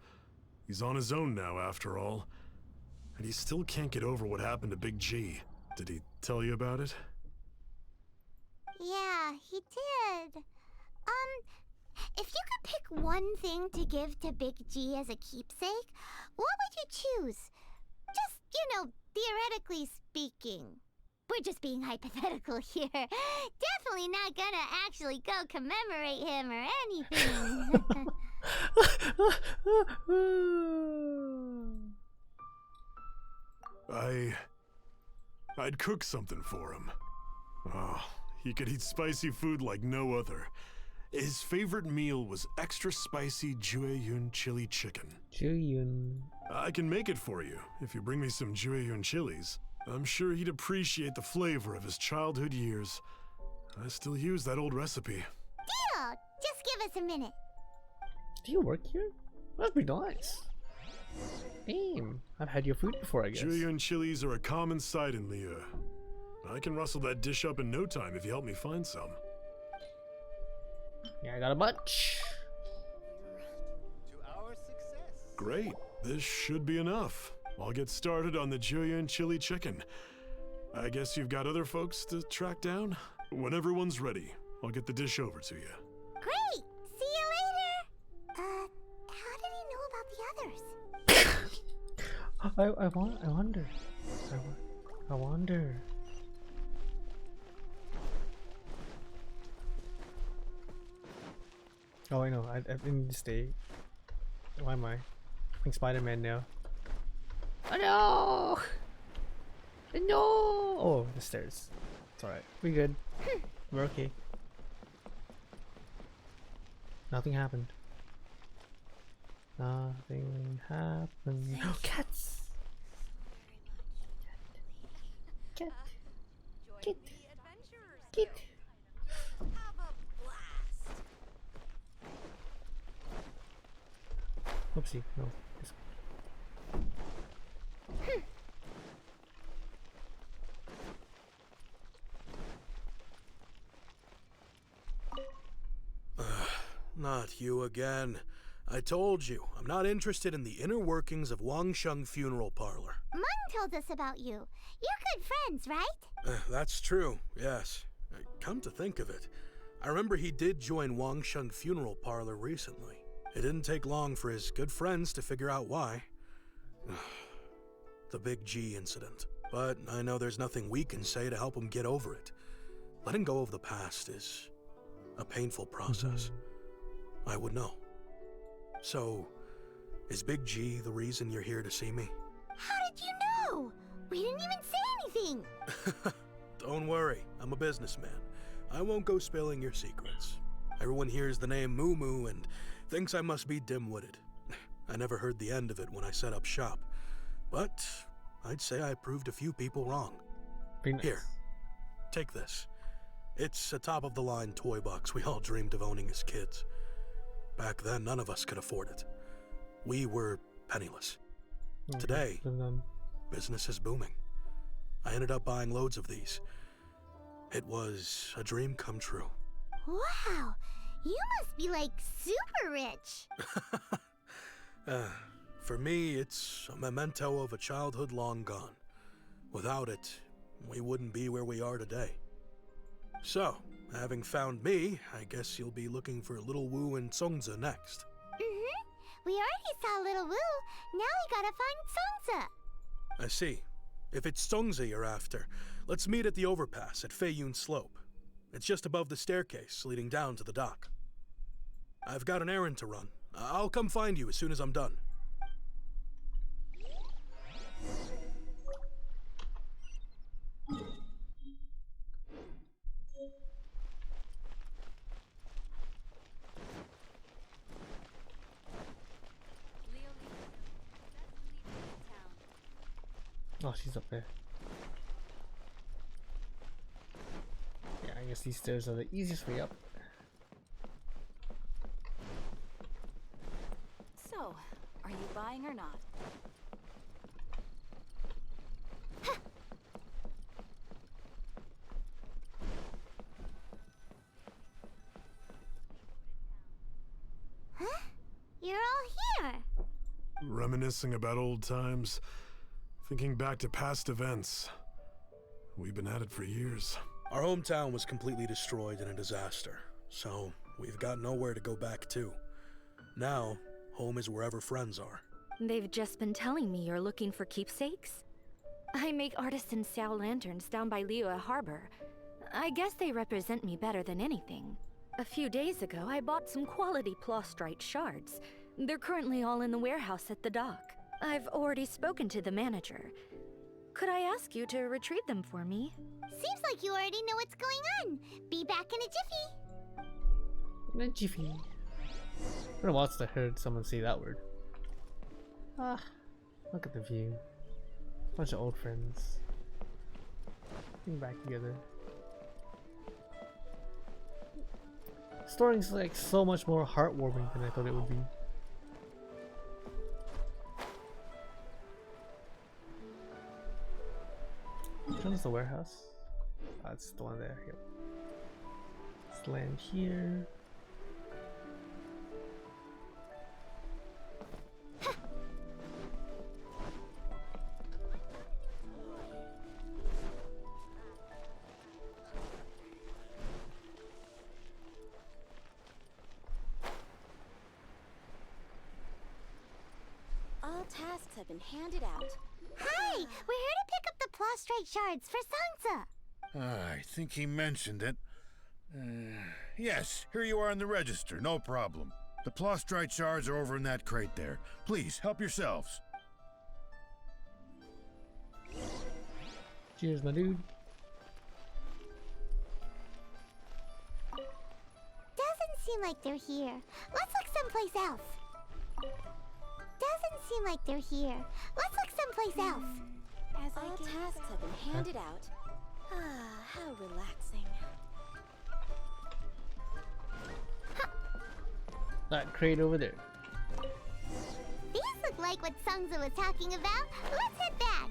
Speaker 10: He's on his own now, after all. And he still can't get over what happened to Big G. Did he tell you about it?
Speaker 2: Yeah, he did. If you could pick one thing to give to Big G as a keepsake, what would you choose? Just, theoretically speaking. We're just being hypothetical here. Definitely not gonna actually go commemorate him or anything.
Speaker 10: I'd cook something for him. Oh, he could eat spicy food like no other. His favorite meal was extra spicy Jueyun chili chicken.
Speaker 1: Jueyun.
Speaker 10: I can make it for you if you bring me some Jueyun chilies. I'm sure he'd appreciate the flavor of his childhood years. I still use that old recipe.
Speaker 2: Deal! Just give us a minute.
Speaker 1: Do you work here? That'd be nice. Damn, I've had your food before, I guess.
Speaker 10: Jueyun chilies are a common sight in Liyue. I can rustle that dish up in no time if you help me find some.
Speaker 1: Yeah, I got a bunch.
Speaker 10: Great, this should be enough. I'll get started on the Jueyun chili chicken. I guess you've got other folks to track down? When everyone's ready, I'll get the dish over to you.
Speaker 2: Great! See you later! How did he know about the others?
Speaker 1: I wonder. I wonder. Oh, I know. I need to stay. Why am I playing Spider-Man now? Oh no! No! Oh, the stairs. It's alright. We good. We're okay. Nothing happened. Nothing happened. Oh, cats! Cat. Kit. Kit. Oopsie. No.
Speaker 11: Not you again. I told you, I'm not interested in the inner workings of Wangsheng Funeral Parlor.
Speaker 2: Mung told us about you. You're good friends, right?
Speaker 11: That's true, yes. Come to think of it, I remember he did join Wangsheng Funeral Parlor recently. It didn't take long for his good friends to figure out why. The Big G incident. But I know there's nothing we can say to help him get over it. Letting go of the past is a painful process. I would know. So, is Big G the reason you're here to see me?
Speaker 2: How did you know? We didn't even say anything.
Speaker 11: Don't worry, I'm a businessman. I won't go spilling your secrets. Everyone hears the name Moo Moo and thinks I must be dim-witted. I never heard the end of it when I set up shop. But I'd say I proved a few people wrong.
Speaker 1: Nice.
Speaker 11: Here, take this. It's a top-of-the-line toy box we all dreamed of owning as kids. Back then, none of us could afford it. We were penniless.
Speaker 1: Okay.
Speaker 11: Today, business is booming. I ended up buying loads of these. It was a dream come true.
Speaker 2: Wow, you must be like super rich.
Speaker 11: For me, it's a memento of a childhood long gone. Without it, we wouldn't be where we are today. So, having found me, I guess you'll be looking for Little Wu and Songza next.
Speaker 2: We already saw Little Wu. Now we gotta find Songza.
Speaker 11: I see. If it's Songza you're after, let's meet at the overpass at Feiyun Slope. It's just above the staircase leading down to the dock. I've got an errand to run. I'll come find you as soon as I'm done.
Speaker 1: Oh, she's up there. Yeah, I guess these stairs are the easiest way up.
Speaker 12: So, are you buying or not?
Speaker 2: Huh? You're all here.
Speaker 10: Reminiscing about old times. Thinking back to past events. We've been at it for years.
Speaker 11: Our hometown was completely destroyed in a disaster, so we've got nowhere to go back to. Now, home is wherever friends are.
Speaker 9: They've just been telling me you're looking for keepsakes? I make artisan Sao lanterns down by Liyue Harbor. I guess they represent me better than anything. A few days ago, I bought some quality plastrite shards. They're currently all in the warehouse at the dock. I've already spoken to the manager. Could I ask you to retrieve them for me?
Speaker 2: Seems like you already know what's going on. Be back in a jiffy.
Speaker 1: In a jiffy. It's been a while since I heard someone say that word. Ah, look at the view. Bunch of old friends. Getting back together. Story's like so much more heartwarming than I thought it would be. Which one is the warehouse? That's the one there. Yep. Let's land here.
Speaker 12: All tasks have been handed out.
Speaker 2: Hi! We're here to pick up the plastrite shards for Sansa.
Speaker 14: I think he mentioned it. Yes, here you are in the register, no problem. The plastrite shards are over in that crate there. Please, help yourselves.
Speaker 1: Cheers, my dude.
Speaker 2: Doesn't seem like they're here. Let's look someplace else. Doesn't seem like they're here. Let's look someplace else.
Speaker 12: As all tasks have been handed out. Ah, how relaxing.
Speaker 1: That crate over there.
Speaker 2: These look like what Sungza was talking about. Let's head back.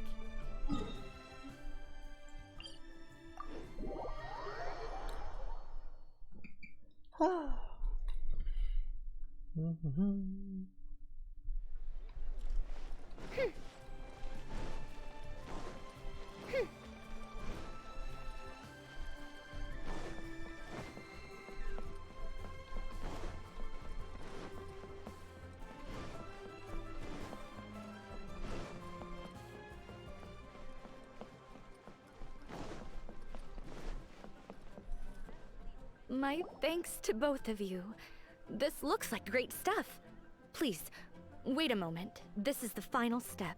Speaker 9: My thanks to both of you. This looks like great stuff. Please, wait a moment. This is the final step.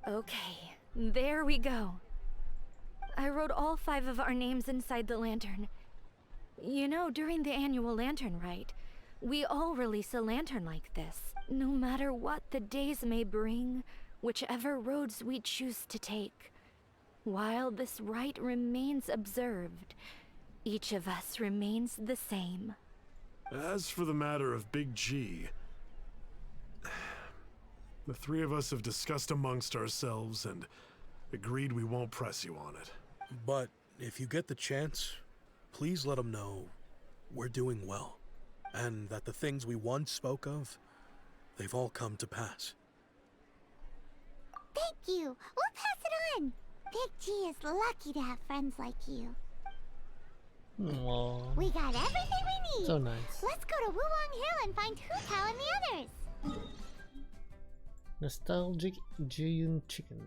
Speaker 9: Okay, there we go. I wrote all 5 of our names inside the lantern. You know, during the annual lantern rite, we all release a lantern like this. No matter what the days may bring, whichever roads we choose to take. While this rite remains observed, each of us remains the same.
Speaker 10: As for the matter of Big G, the 3 of us have discussed amongst ourselves and agreed we won't press you on it.
Speaker 11: But if you get the chance, please let them know we're doing well, and that the things we once spoke of, they've all come to pass.
Speaker 2: Thank you. We'll pass it on. Big G is lucky to have friends like you.
Speaker 1: Aww.
Speaker 2: We got everything we need.
Speaker 1: So nice.
Speaker 2: Let's go to Wuwang Hill and find Hu Tao and the others.
Speaker 1: Nostalgic Jiyun Chicken.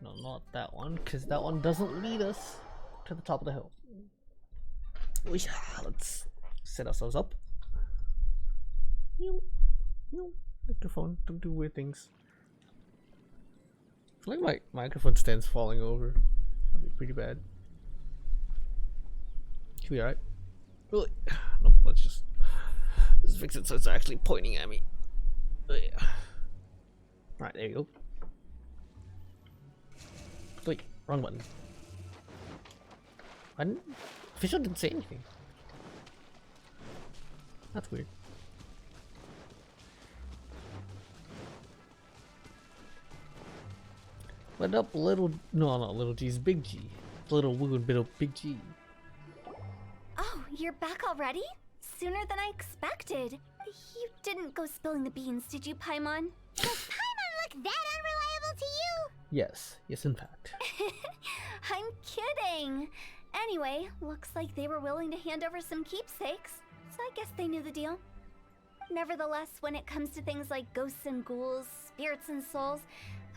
Speaker 1: No, not that one, because that one doesn't lead us to the top of the hill. Let's set ourselves up. Microphone, don't do weird things. I feel like my microphone stand's falling over. That'd be pretty bad. Should be alright. Really? No, let's just fix it so it's actually pointing at me. Alright, there you go. Wait, wrong button. Official didn't say anything. That's weird. What up, little... No, not little G's, Big G. Little Woo and bit of Big G.
Speaker 3: Oh, you're back already? Sooner than I expected. You didn't go spilling the beans, did you, Paimon?
Speaker 2: Does Paimon look that unreliable to you?
Speaker 1: Yes, in fact.
Speaker 3: I'm kidding. Anyway, looks like they were willing to hand over some keepsakes, so I guess they knew the deal. Nevertheless, when it comes to things like ghosts and ghouls, spirits and souls,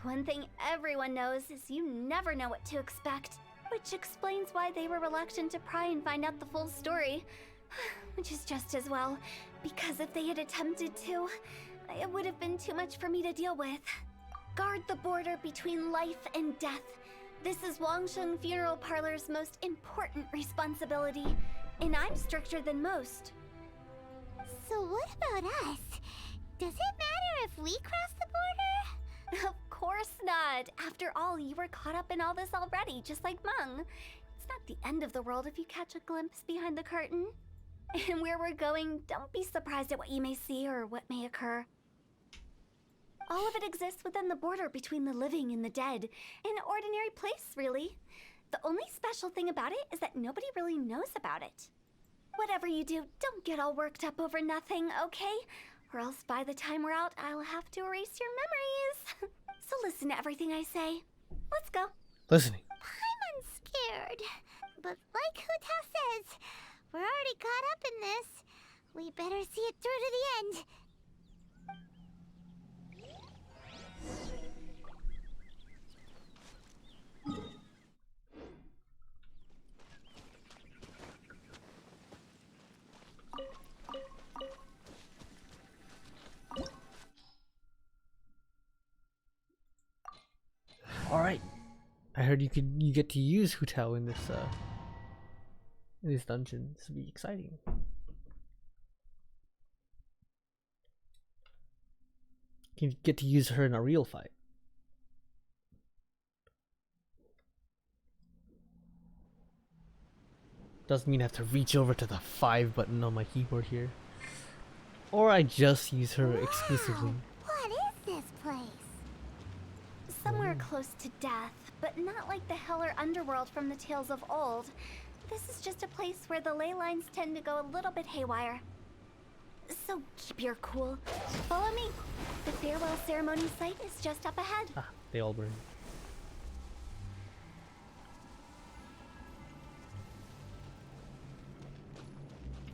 Speaker 3: one thing everyone knows is you never know what to expect, which explains why they were reluctant to pry and find out the full story. Which is just as well, because if they had attempted to, it would have been too much for me to deal with. Guard the border between life and death. This is Wangsheng Funeral Parlor's most important responsibility, and I'm stricter than most.
Speaker 2: So what about us? Does it matter if we cross the border?
Speaker 3: Of course not. After all, you were caught up in all this already, just like Meng. It's not the end of the world if you catch a glimpse behind the curtain. And where we're going, don't be surprised at what you may see or what may occur. All of it exists within the border between the living and the dead. An ordinary place, really. The only special thing about it is that nobody really knows about it. Whatever you do, don't get all worked up over nothing, okay? Or else by the time we're out, I'll have to erase your memories. So listen to everything I say. Let's go.
Speaker 1: Listening.
Speaker 2: I'm scared. But like Hu Tao says, we're already caught up in this. We better see it through to the end.
Speaker 1: Alright. I heard you get to use Hu Tao in this dungeon. This will be exciting. You get to use her in a real fight. Doesn't mean I have to reach over to the 5 button on my keyboard here. Or I just use her exclusively.
Speaker 2: What is this place?
Speaker 3: Somewhere close to death, but not like the hell or underworld from the tales of old. This is just a place where the ley lines tend to go a little bit haywire. So keep your cool. Follow me. The farewell ceremony site is just up ahead.
Speaker 1: Ah, they all burn.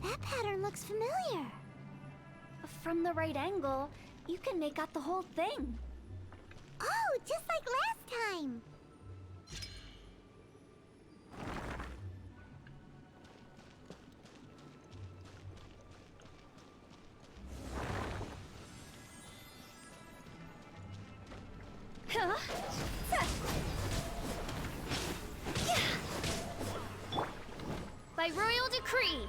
Speaker 2: That pattern looks familiar.
Speaker 3: From the right angle, you can make out the whole thing.
Speaker 2: Oh, just like last time.
Speaker 3: By royal decree.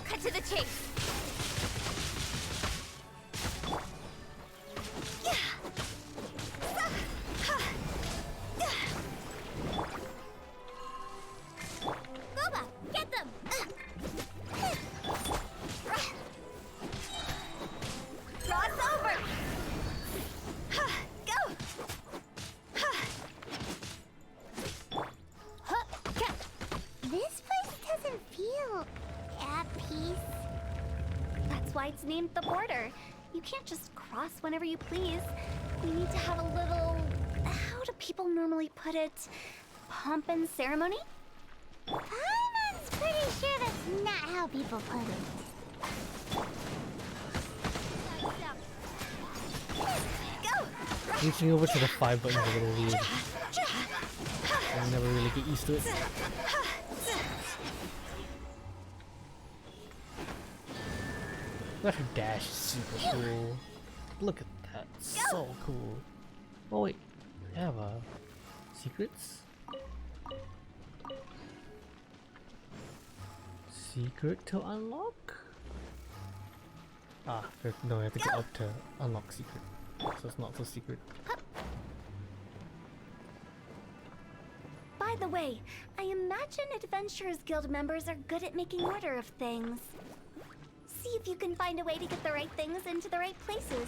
Speaker 3: Cut to the chase.
Speaker 2: Boba, get them!
Speaker 3: Cross over. Go.
Speaker 2: This place doesn't feel at peace.
Speaker 3: That's why it's named the border. You can't just cross whenever you please. We need to have a little... How do people normally put it? Pomp and ceremony?
Speaker 2: Paimon's pretty sure that's not how people put it.
Speaker 3: Go!
Speaker 1: Reaching over to the 5 button is a little weird. I never really get used to it. But her dash is super cool. Look at that, so cool. Oh wait, I have secrets? Secret to unlock? Ah, no, I have to go up to unlock secret. So it's not so secret.
Speaker 3: By the way, I imagine Adventurers Guild members are good at making order of things. See if you can find a way to get the right things into the right places.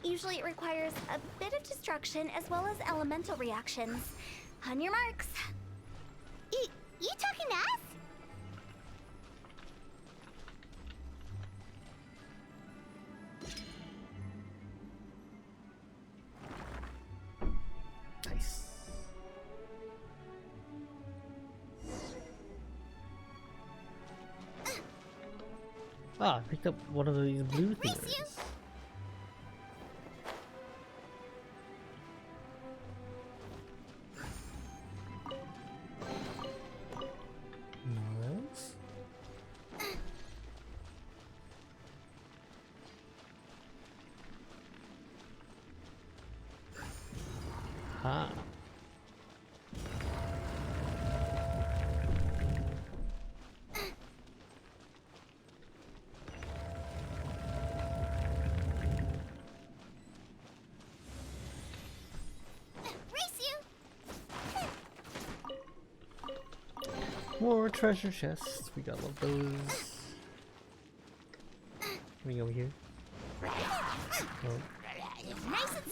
Speaker 3: Usually it requires a bit of destruction as well as elemental reactions. On your marks.
Speaker 2: You talking to us?
Speaker 1: Nice. Ah, I picked up one of these blue things. Nice. Ha. More treasure chests. We gotta love those. Let me go over here. Oh.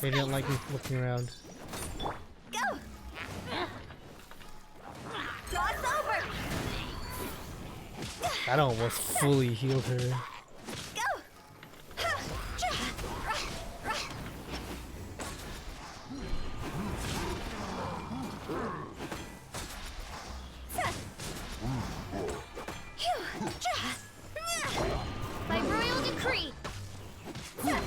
Speaker 1: They didn't like me looking around.
Speaker 3: Go! Cross over!
Speaker 1: That almost fully healed her.
Speaker 3: Go! By royal decree! Go!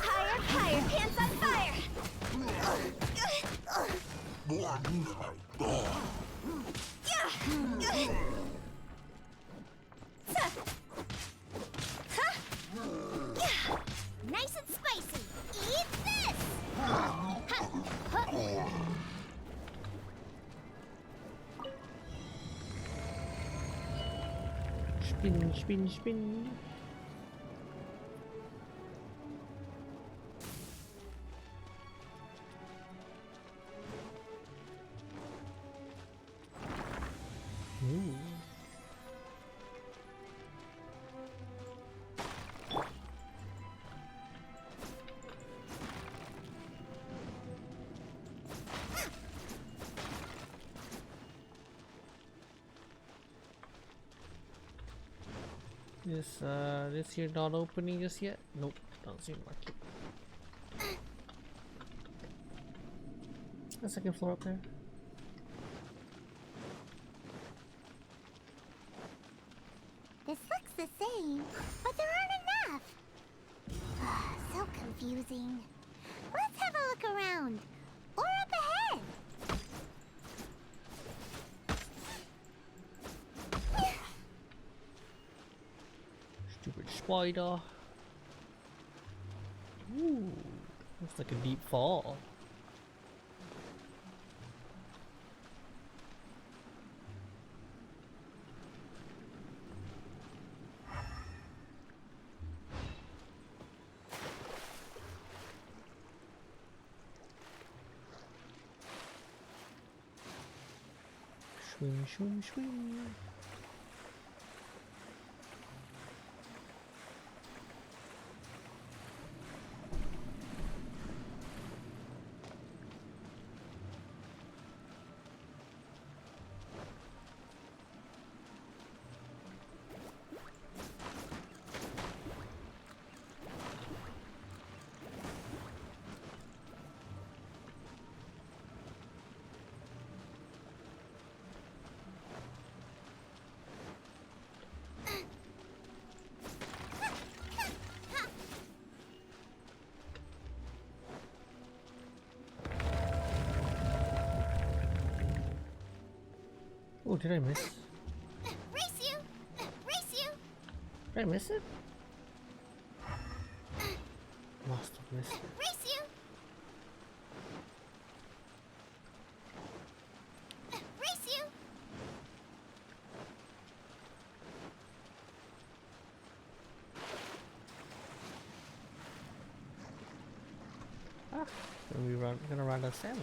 Speaker 3: Higher, higher, pants on fire!
Speaker 1: Spin, spin, spin. Ooh. This here not opening just yet? Nope, don't seem like it. The second floor up there.
Speaker 2: This looks the same, but there aren't enough. So confusing. Let's have a look around. Or up ahead.
Speaker 1: Stupid spider. Ooh, looks like a deep fall. Swing, swing, swing. Oh, did I miss?
Speaker 2: Race you! Race you!
Speaker 1: Did I miss it? Must have missed it.
Speaker 2: Race you! Race you!
Speaker 1: Ah, then gonna run a salmon.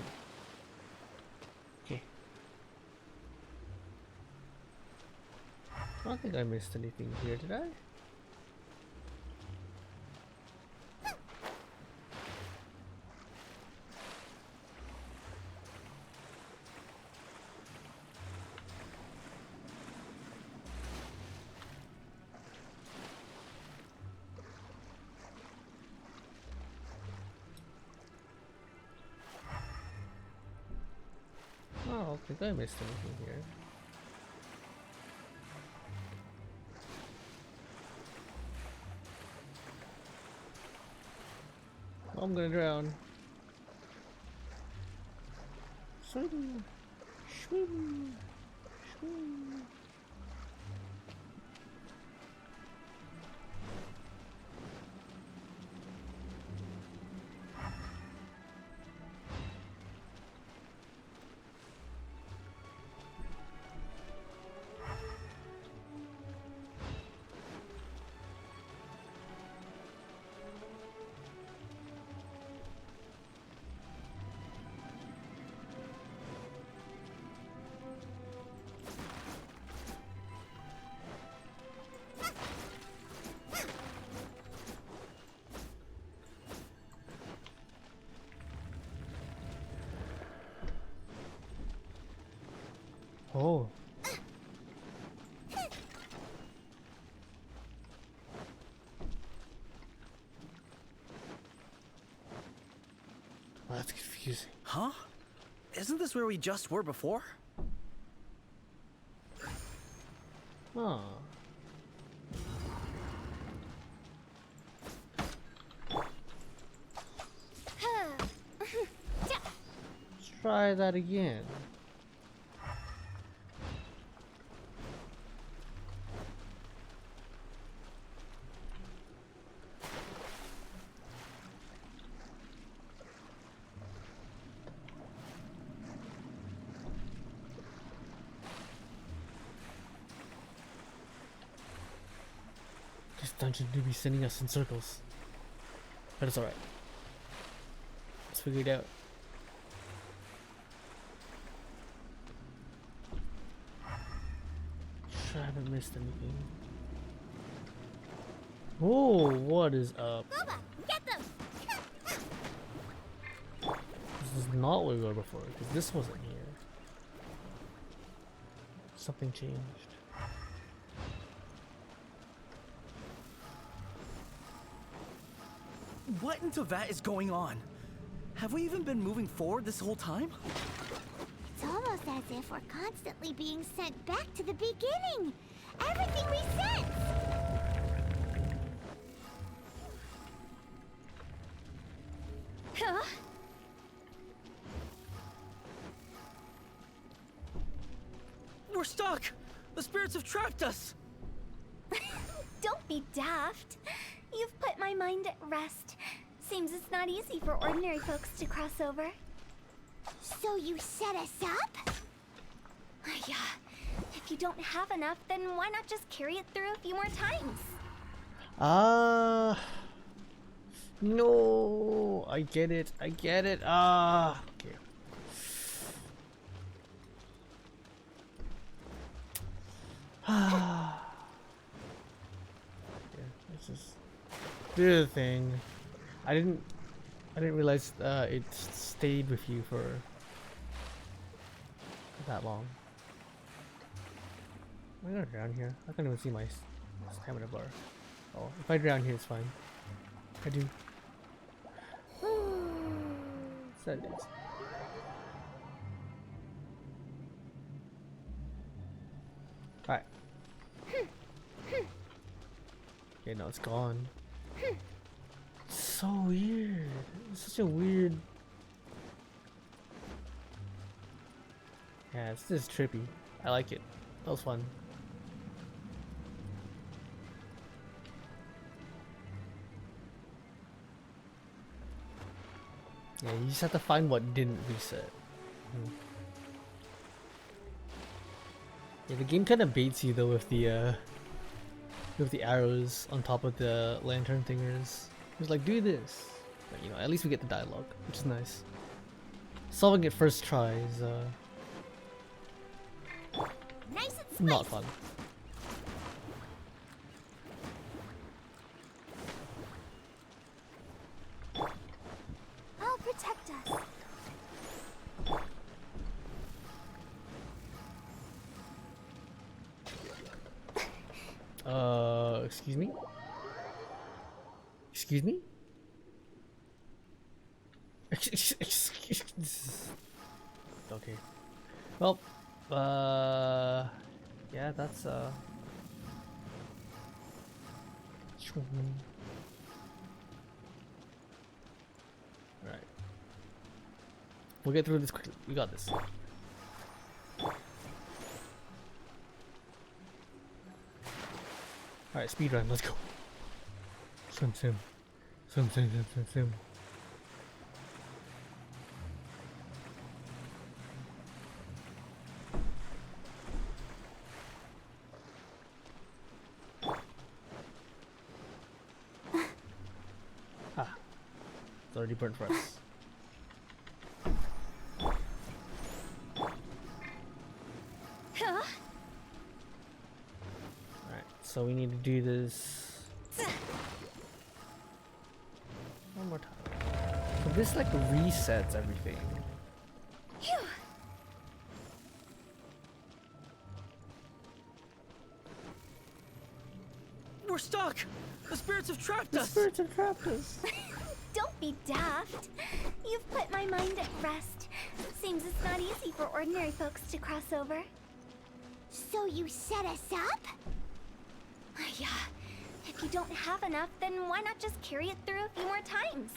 Speaker 1: Okay. I don't think I missed anything here, did I? Oh, I don't think I missed anything here. I'm gonna drown. Swim! Swim! Swim! Oh. Oh, that's confusing.
Speaker 6: Huh? Isn't this where we just were before?
Speaker 1: Huh. Let's try that again. This dungeon do be sending us in circles. But it's alright. Let's figure it out. Sure I haven't missed anything. Oh, what is up?
Speaker 2: Boba, get them!
Speaker 1: This is not where we were before, because this wasn't here. Something changed.
Speaker 6: What in Teyvat is going on? Have we even been moving forward this whole time?
Speaker 2: It's almost as if we're constantly being sent back to the beginning. Everything resets.
Speaker 3: Huh?
Speaker 6: We're stuck! The spirits have trapped us!
Speaker 3: Don't be daft. You've put my mind at rest. Seems it's not easy for ordinary folks to cross over.
Speaker 2: So you set us up?
Speaker 3: Yeah. If you don't have enough, then why not just carry it through a few more times?
Speaker 1: No, I get it. I get it. Okay. Yeah, let's just do the thing. I didn't realize it stayed with you for that long. I'm gonna drown here. I can't even see my stamina bar. Oh, if I drown here, it's fine. I do. So it is. Alright. Okay, no, it's gone. It's so weird. It's such a weird. Yeah, it's just trippy. I like it. That was fun. Yeah, you just have to find what didn't reset. Yeah, the game kind of baits you though with the arrows on top of the lantern thingers. It's like, do this. But, you know, at least we get the dialogue, which is nice. Solving it first try is
Speaker 2: Nice and
Speaker 1: not fun.
Speaker 2: I'll protect us.
Speaker 1: Excuse me? Excuse me? Okay. Well, yeah, that's, Alright. We'll get through this quickly. We got this. Alright, speedrun, let's go. Swim, swim. Swim, swim, swim, swim, swim. Ah. It's already burnt for us.
Speaker 3: Huh?
Speaker 1: Alright, so we need to do this one more time. So this like resets everything.
Speaker 3: Phew.
Speaker 6: We're stuck! The spirits have trapped us!
Speaker 1: The spirits have trapped us!
Speaker 3: Don't be daft. You've put my mind at rest. Seems it's not easy for ordinary folks to cross over.
Speaker 2: So you set us up?
Speaker 3: Yeah. If you don't have enough, then why not just carry it through a few more times?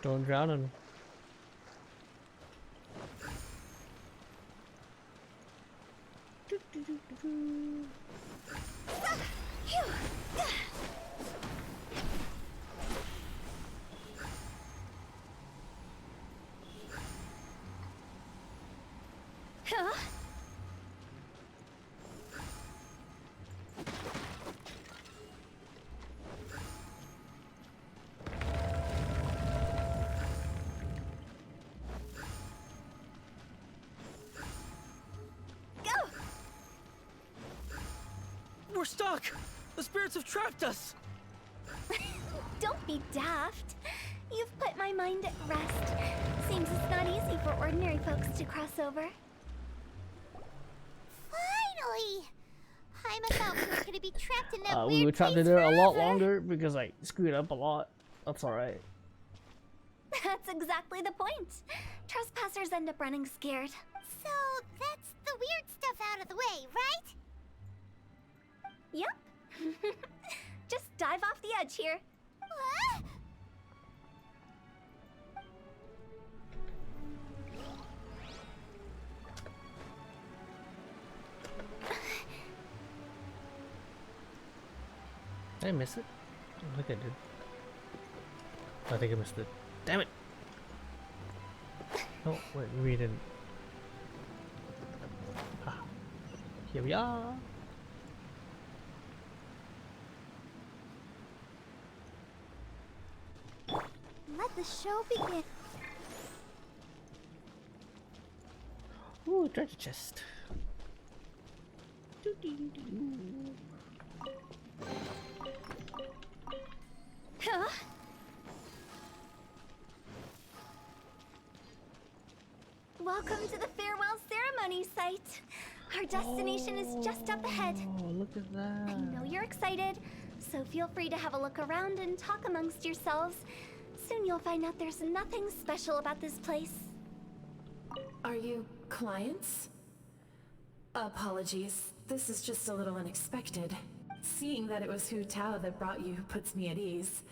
Speaker 1: Don't drown him.
Speaker 6: stuck! The spirits have trapped us!
Speaker 3: Don't be daft. You've put my mind at rest. Seems it's not easy for ordinary folks to cross over.
Speaker 2: Finally! I thought we were gonna be trapped in that
Speaker 1: We
Speaker 2: weird
Speaker 1: were trapped
Speaker 2: place
Speaker 1: in there a lot
Speaker 2: forever.
Speaker 1: longer because I screwed up a lot. That's alright.
Speaker 3: That's exactly the point. Trespassers end up running scared.
Speaker 2: So that's the weird stuff out of the way, right?
Speaker 3: Yep. Just dive off the edge here.
Speaker 2: What?
Speaker 1: Did I miss it? I think I did. I think I missed it. Damn it! Oh, wait, we didn't. Ah. Here we are!
Speaker 2: Let the show begin.
Speaker 1: Ooh, treasure chest.
Speaker 3: Huh? Welcome to the farewell ceremony site. Our destination is just up ahead.
Speaker 1: Oh, look at that.
Speaker 3: I know you're excited, so feel free to have a look around and talk amongst yourselves. Soon you'll find out there's nothing special about this place.
Speaker 13: Are you clients? Apologies, this is just a little unexpected. Seeing that it was Hu Tao that brought you puts me at ease.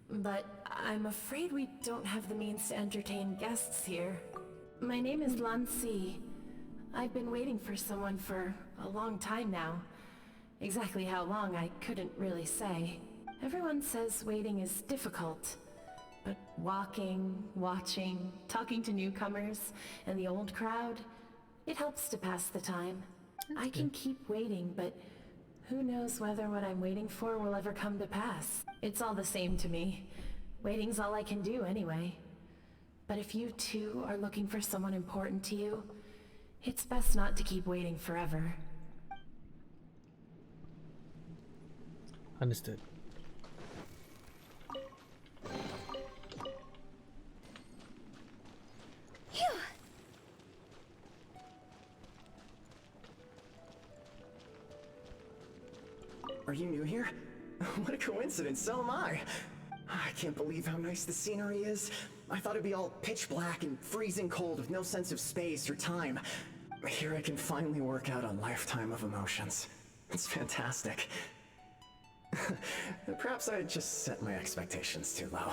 Speaker 13: But I'm afraid we don't have the means to entertain guests here. My name is Lan Si. I've been waiting for someone for a long time now. Exactly how long, I couldn't really say. Everyone says waiting is difficult. But walking, watching, talking to newcomers, and the old crowd, it helps to pass the time. I can keep waiting, but who knows whether what I'm waiting for will ever come to pass. It's all the same to me. Waiting's all I can do anyway. But if you too are looking for someone important to you, it's best not to keep waiting forever.
Speaker 1: Understood.
Speaker 3: Phew!
Speaker 15: Are you new here? What a coincidence, so am I. I can't believe how nice the scenery is. I thought it'd be all pitch black and freezing cold with no sense of space or time. Here I can finally work out a lifetime of emotions. It's fantastic. Perhaps I just set my expectations too low.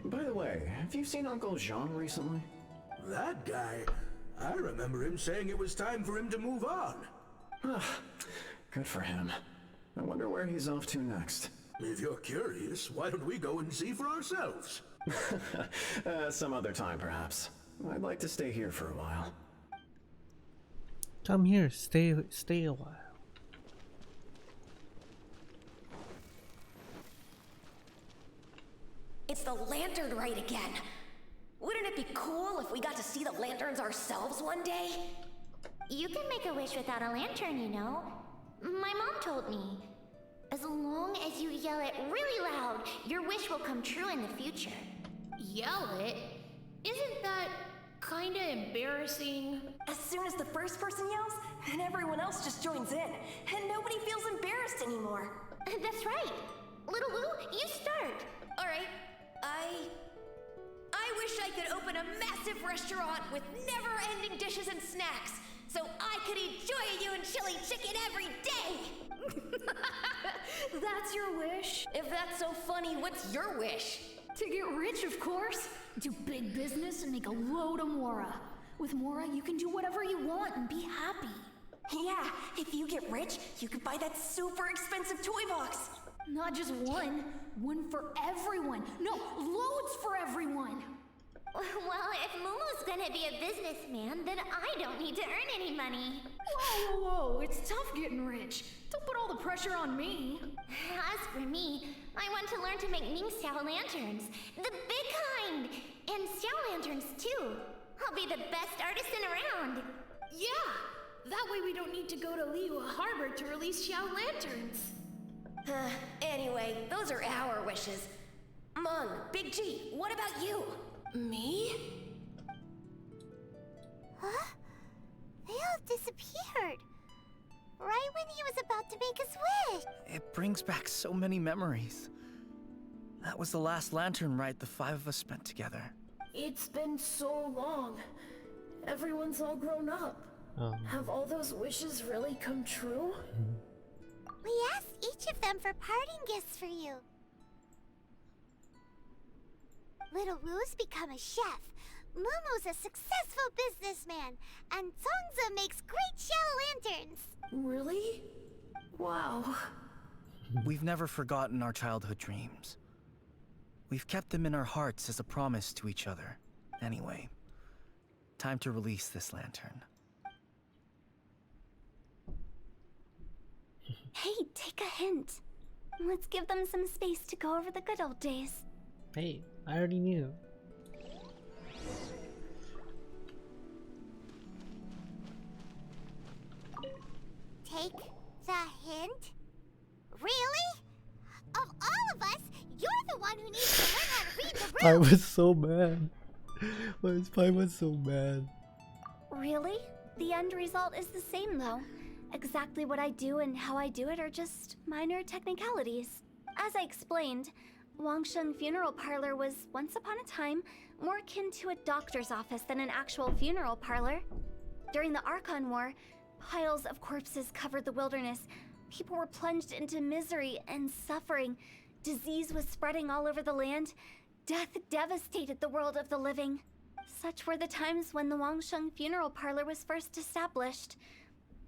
Speaker 15: By the way, have you seen Uncle Jean recently?
Speaker 16: That guy? I remember him saying it was time for him to move on.
Speaker 15: Good for him. I wonder where he's off to next.
Speaker 16: If you're curious, why don't we go and see for ourselves?
Speaker 15: Some other time, perhaps. I'd like to stay here for a while.
Speaker 1: Come here, stay a while.
Speaker 12: It's the lantern rite again. Wouldn't it be cool if we got to see the lanterns ourselves one day?
Speaker 2: You can make a wish without a lantern, you know. My mom told me. As long as you yell it really loud, your wish will come true in the future.
Speaker 13: Yell it? Isn't that kinda embarrassing?
Speaker 12: As soon as the first person yells, then everyone else just joins in, and nobody feels embarrassed anymore.
Speaker 2: That's right. Little Wu, you start.
Speaker 12: Alright, I wish I could open a massive restaurant with never-ending dishes and snacks, so I could eat Joy-You and chili chicken every day!
Speaker 13: That's your wish?
Speaker 12: If that's so funny, what's your wish?
Speaker 13: To get rich, of course. Do big business and make a load of Mora. With Mora, you can do whatever you want and be happy.
Speaker 12: Yeah, if you get rich, you could buy that super expensive toy box.
Speaker 13: Not just one. One for everyone. No, loads for everyone.
Speaker 2: Well, if Momo's gonna be a businessman, then I don't need to earn any money.
Speaker 13: Whoa, it's tough getting rich. Don't put all the pressure on me.
Speaker 2: As for me, I want to learn to make Ming Xiao lanterns. The big kind! And Xiao lanterns, too. I'll be the best artisan around.
Speaker 13: Yeah! That way we don't need to go to Liyue Harbor to release Xiao lanterns.
Speaker 12: Anyway, those are our wishes. Mung, Big G, what about you?
Speaker 13: Me?
Speaker 2: Huh? They all disappeared. Right when he was about to make his wish.
Speaker 6: It brings back so many memories. That was the last lantern ride the 5 of us spent together.
Speaker 13: It's been so long. Everyone's all grown up. Have all those wishes really come true?
Speaker 2: We asked each of them for parting gifts for you. Little Wu's become a chef. Mumu's a successful businessman. And Zongza makes great Xiao lanterns.
Speaker 13: Really? Wow.
Speaker 6: We've never forgotten our childhood dreams. We've kept them in our hearts as a promise to each other. Anyway, time to release this lantern.
Speaker 3: Hey, take a hint. Let's give them some space to go over the good old days.
Speaker 1: Hey, I already knew.
Speaker 2: Take the hint? Really? Of all of us, you're the one who needs to learn how to read the
Speaker 1: I
Speaker 2: room.
Speaker 1: was so mad. Why is Paimon so mad?
Speaker 3: Really? The end result is the same, though. Exactly what I do and how I do it are just minor technicalities. As I explained, Wangsheng Funeral Parlor was, once upon a time, more akin to a doctor's office than an actual funeral parlor. During the Archon War, piles of corpses covered the wilderness. People were plunged into misery and suffering. Disease was spreading all over the land. Death devastated the world of the living. Such were the times when the Wangsheng Funeral Parlor was first established.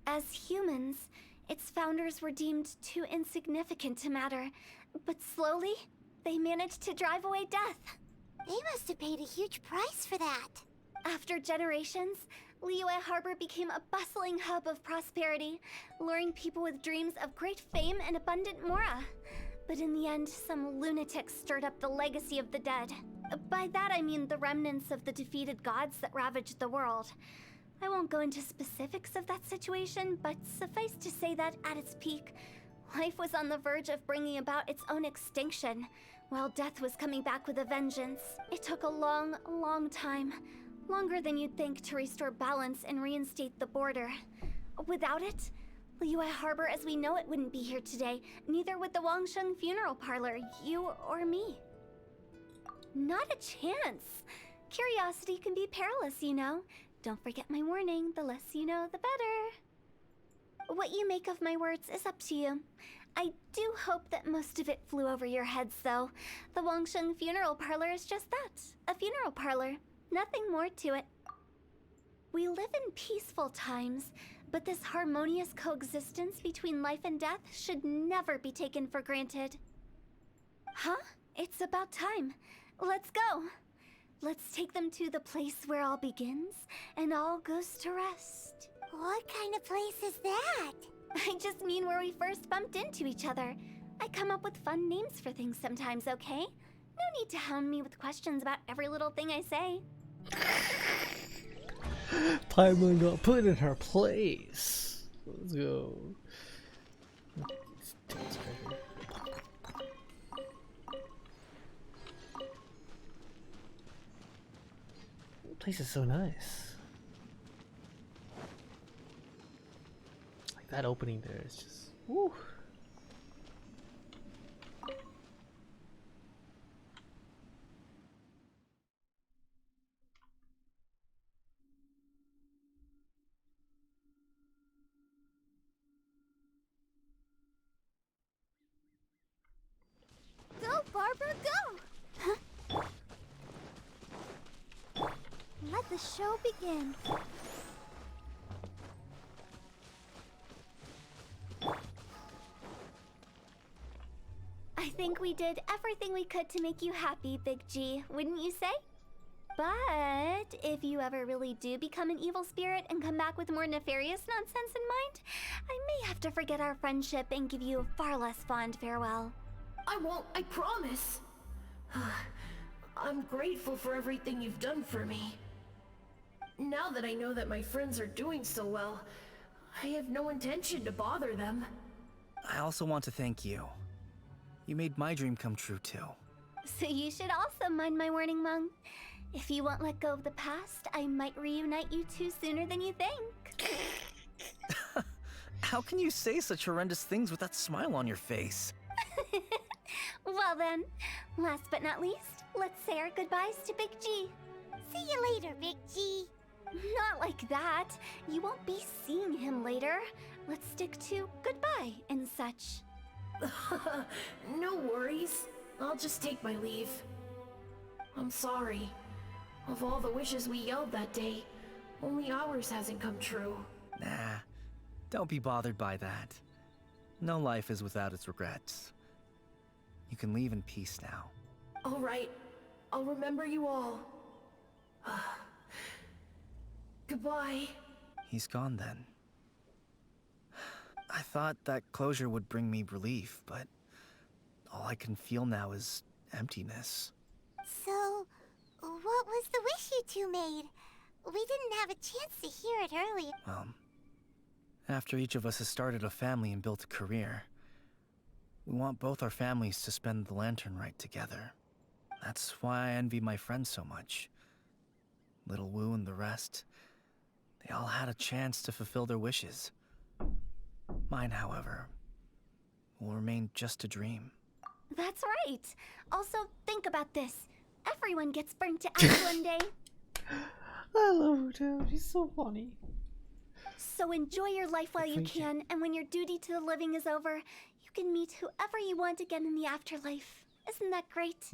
Speaker 3: As humans, its founders were deemed too insignificant to matter, but slowly, they managed to drive away death.
Speaker 2: They must have paid a huge price for that.
Speaker 3: After generations, Liyue Harbor became a bustling hub of prosperity, luring people with dreams of great fame and abundant mora. But in the end, some lunatics stirred up the legacy of the dead. By that I mean the remnants of the defeated gods that ravaged the world. I won't go into specifics of that situation, but suffice to say that at its peak, life was on the verge of bringing about its own extinction, while death was coming back with a vengeance. It took a long, long time, longer than you'd think, to restore balance and reinstate the border. Without it, Liyue Harbor as we know it wouldn't be here today, neither would the Wangsheng Funeral Parlor, you or me. Not a chance. Curiosity can be perilous, you know. Don't forget my warning, the less you know, the better. What you make of my words is up to you. I do hope that most of it flew over your heads, though. The Wangsheng Funeral Parlor is just that, a funeral parlor. Nothing more to it. We live in peaceful times, but this harmonious coexistence between life and death should never be taken for granted. Huh? It's about time. Let's go. Let's take them to the place where all begins and all goes to rest.
Speaker 2: What kind of place is that?
Speaker 3: I just mean where we first bumped into each other. I come up with fun names for things sometimes, okay? No need to hound me with questions about every little thing I say.
Speaker 1: Paimon got put in her place. Let's go. The place is so nice. Like that opening there is just woo.
Speaker 2: Go, Barbara, go! Huh? Let the show begin.
Speaker 3: I think we did everything we could to make you happy, Big G, wouldn't you say? But if you ever really do become an evil spirit and come back with more nefarious nonsense in mind, I may have to forget our friendship and give you a far less fond farewell.
Speaker 13: I won't, I promise. I'm grateful for everything you've done for me. Now that I know that my friends are doing so well, I have no intention to bother them.
Speaker 6: I also want to thank you. You made my dream come true too.
Speaker 3: So you should also mind my warning, Mung. If you won't let go of the past, I might reunite you two sooner than you think.
Speaker 6: How can you say such horrendous things with that smile on your face?
Speaker 3: Well then, last but not least, let's say our goodbyes to Big G.
Speaker 2: See you later, Big G.
Speaker 3: Not like that. You won't be seeing him later. Let's stick to goodbye and such.
Speaker 13: No worries. I'll just take my leave. I'm sorry. Of all the wishes we yelled that day, only ours hasn't come true.
Speaker 6: Nah, don't be bothered by that. No life is without its regrets. You can leave in peace now.
Speaker 13: All right. I'll remember you all. Goodbye.
Speaker 6: He's gone then. I thought that closure would bring me relief, but all I can feel now is emptiness.
Speaker 2: So, what was the wish you two made? We didn't have a chance to hear it earlier.
Speaker 6: After each of us has started a family and built a career, we want both our families to spend the Lantern Rite together. That's why I envy my friends so much. Little Wu and the rest, they all had a chance to fulfill their wishes. Mine, however, will remain just a dream.
Speaker 3: That's right. Also, think about this. Everyone gets burnt to ash one day.
Speaker 1: I love Hu Tao. She's so funny.
Speaker 3: So enjoy your life while you can, and when your duty to the living is over, you can meet whoever you want again in the afterlife. Isn't that great?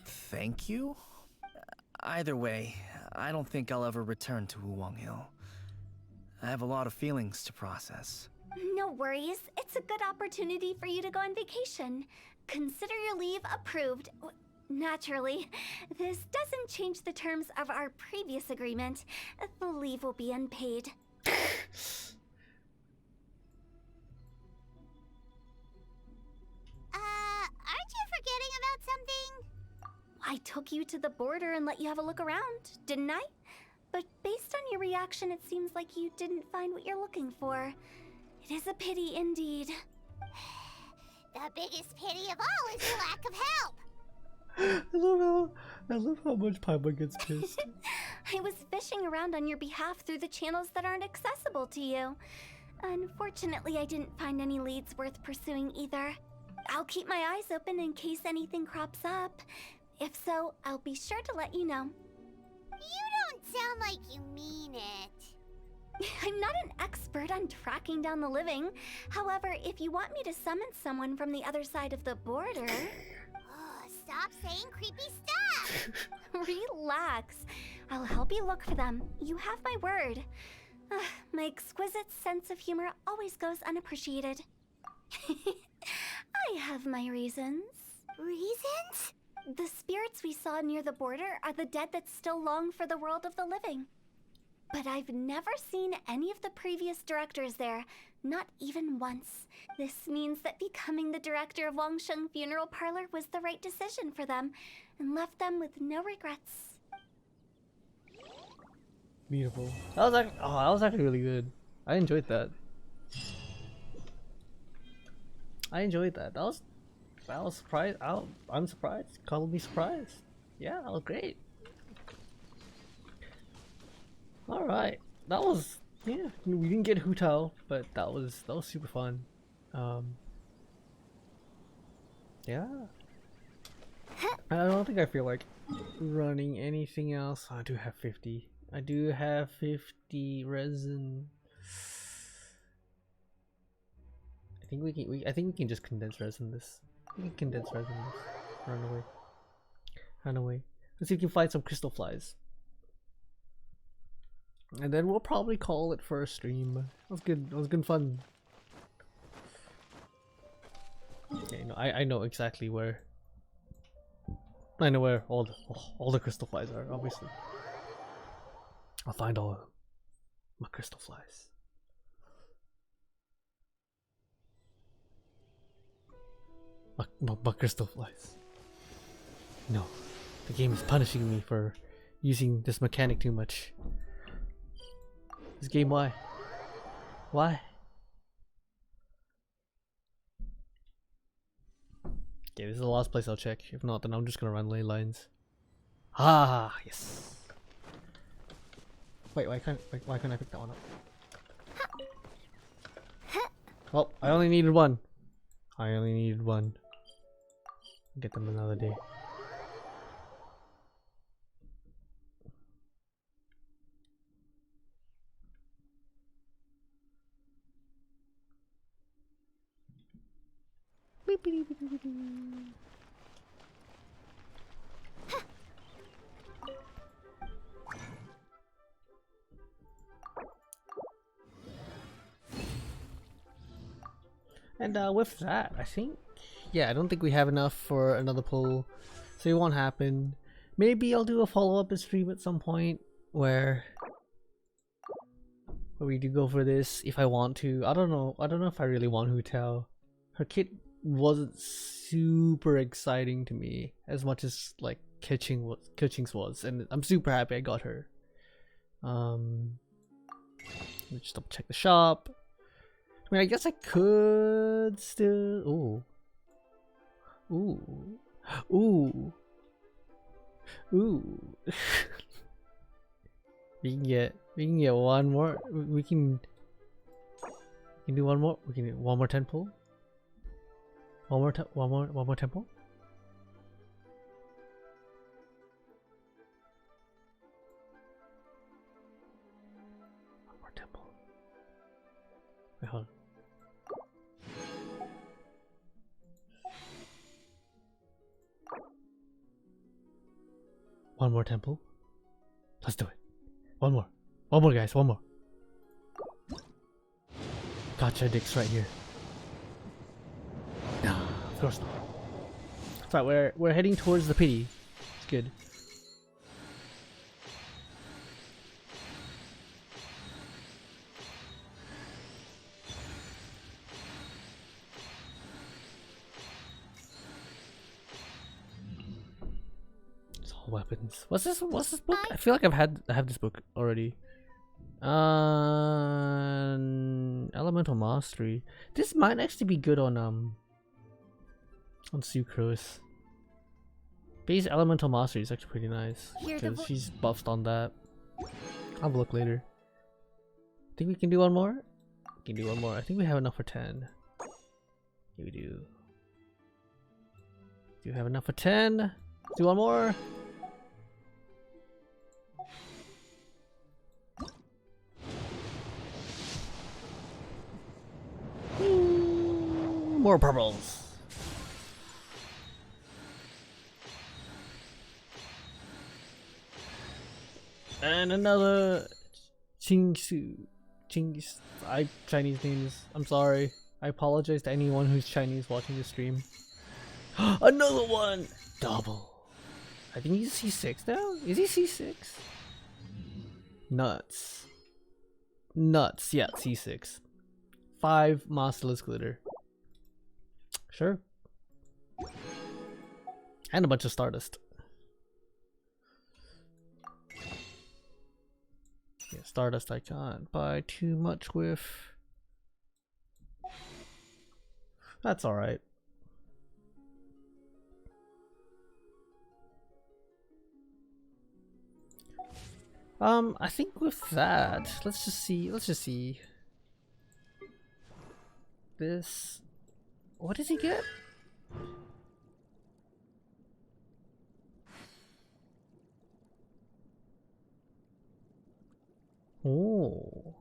Speaker 6: Thank you? Either way, I don't think I'll ever return to Wuwang Hill. I have a lot of feelings to process.
Speaker 3: No worries. It's a good opportunity for you to go on vacation. Consider your leave approved. Naturally, this doesn't change the terms of our previous agreement. The leave will be unpaid.
Speaker 2: Aren't you forgetting about something?
Speaker 3: I took you to the border and let you have a look around, didn't I? But based on your reaction, it seems like you didn't find what you're looking for. It is a pity indeed.
Speaker 2: The biggest pity of all is the lack of help.
Speaker 1: I love how much Paimon gets pissed.
Speaker 3: I was fishing around on your behalf through the channels that aren't accessible to you. Unfortunately, I didn't find any leads worth pursuing either. I'll keep my eyes open in case anything crops up. If so, I'll be sure to let you know.
Speaker 2: You don't sound like you mean it.
Speaker 3: I'm not an expert on tracking down the living. However, if you want me to summon someone from the other side of the border...
Speaker 2: Stop saying creepy stuff!
Speaker 3: Relax. I'll help you look for them. You have my word. My exquisite sense of humor always goes unappreciated. I have my reasons.
Speaker 2: Reasons?
Speaker 3: The spirits we saw near the border are the dead that still long for the world of the living. But I've never seen any of the previous directors there, not even once. This means that becoming the director of Wangsheng Funeral Parlor was the right decision for them, and left them with no regrets.
Speaker 1: Beautiful. That was actually really good. I enjoyed that. That was surprised. I'm surprised. Call me surprised. Yeah, that was great. All right, that was we didn't get Hu Tao, but that was super fun. Yeah. I don't think I feel like running anything else. I do have 50. I do have 50 resin. I think we can just condense resin this. We can condense resin this. Run away. Let's see if we can find some crystal flies. And then we'll probably call it for a stream. That was good. That was good fun. Okay, no, I know exactly where. I know where all the crystal flies are, obviously. I'll find all my crystal flies. My crystal flies. No, the game is punishing me for using this mechanic too much. This game, why? Why? Okay, this is the last place I'll check. If not, then I'm just gonna run ley lines. Ah, yes. Wait, why can't I pick that one up? Well, I only needed one. I only needed one. Get them another day. And with that, I think, yeah, I don't think we have enough for another pull, so it won't happen. Maybe I'll do a follow-up stream at some point where we do go for this if I want to. I don't know if I really want Hu Tao. Her kit wasn't super exciting to me as much as like Keqing's was, and I'm super happy I got her. Let me just double check the shop. I mean, I guess I could still. Ooh. we can get one more. We can do one more. We can do one more 10 pull. One more temple. One more temple. Wait, hold on. One more temple. Let's do it. One more. One more, guys. One more. Gotcha dicks right here. No, of course not. That's right, we're heading towards the pity. It's good. It's all weapons. What's this book? I feel like I have this book already. Elemental Mastery. This might actually be good on Sucrose. Base Elemental Mastery is actually pretty nice because she's buffed on that. I'll have a look later. Think we can do one more? We can do one more. I think we have enough for 10. Yeah, we do. Do you have enough for 10? Let's do one more. More purples. And another Chinese names. I'm sorry. I apologize to anyone who's Chinese watching the stream. Another one! Double. I think he's C6 now? Is he C6? Nuts. Nuts. Yeah, C6. 5 Masterless Glitter. Sure. And a bunch of Stardust. Yeah, Stardust I can't buy too much with. That's alright. I think with that, let's just see. This, what does he get? Oh,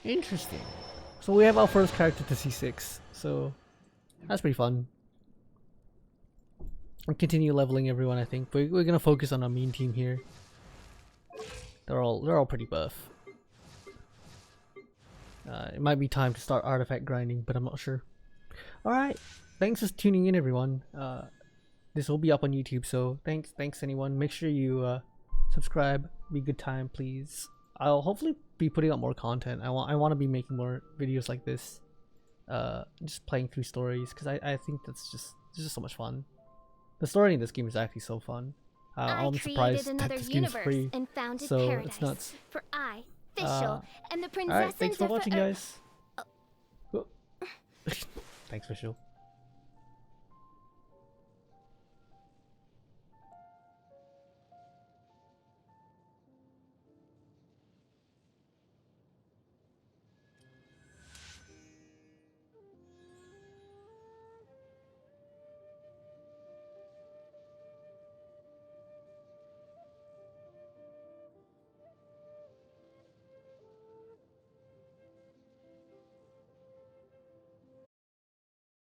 Speaker 1: interesting. So we have our first character to C6, so that's pretty fun. We'll continue leveling everyone. I think we're gonna focus on our main team here. They're all pretty buff. It might be time to start artifact grinding, but I'm not sure. Alright, thanks for tuning in, everyone. this will be up on YouTube. So thanks anyone. Make sure you subscribe. Be good time, please. I'll hopefully be putting up more content. I want to be making more videos like this. Just playing through stories, because I think it's just so much fun. The story in this game is actually so fun. I'm surprised that this game's free,
Speaker 2: and founded
Speaker 1: so
Speaker 2: paradise
Speaker 1: it's nuts.
Speaker 2: for I, Fischl, and the princess.
Speaker 1: Alright, thanks for watching, guys. Thanks, Fischl.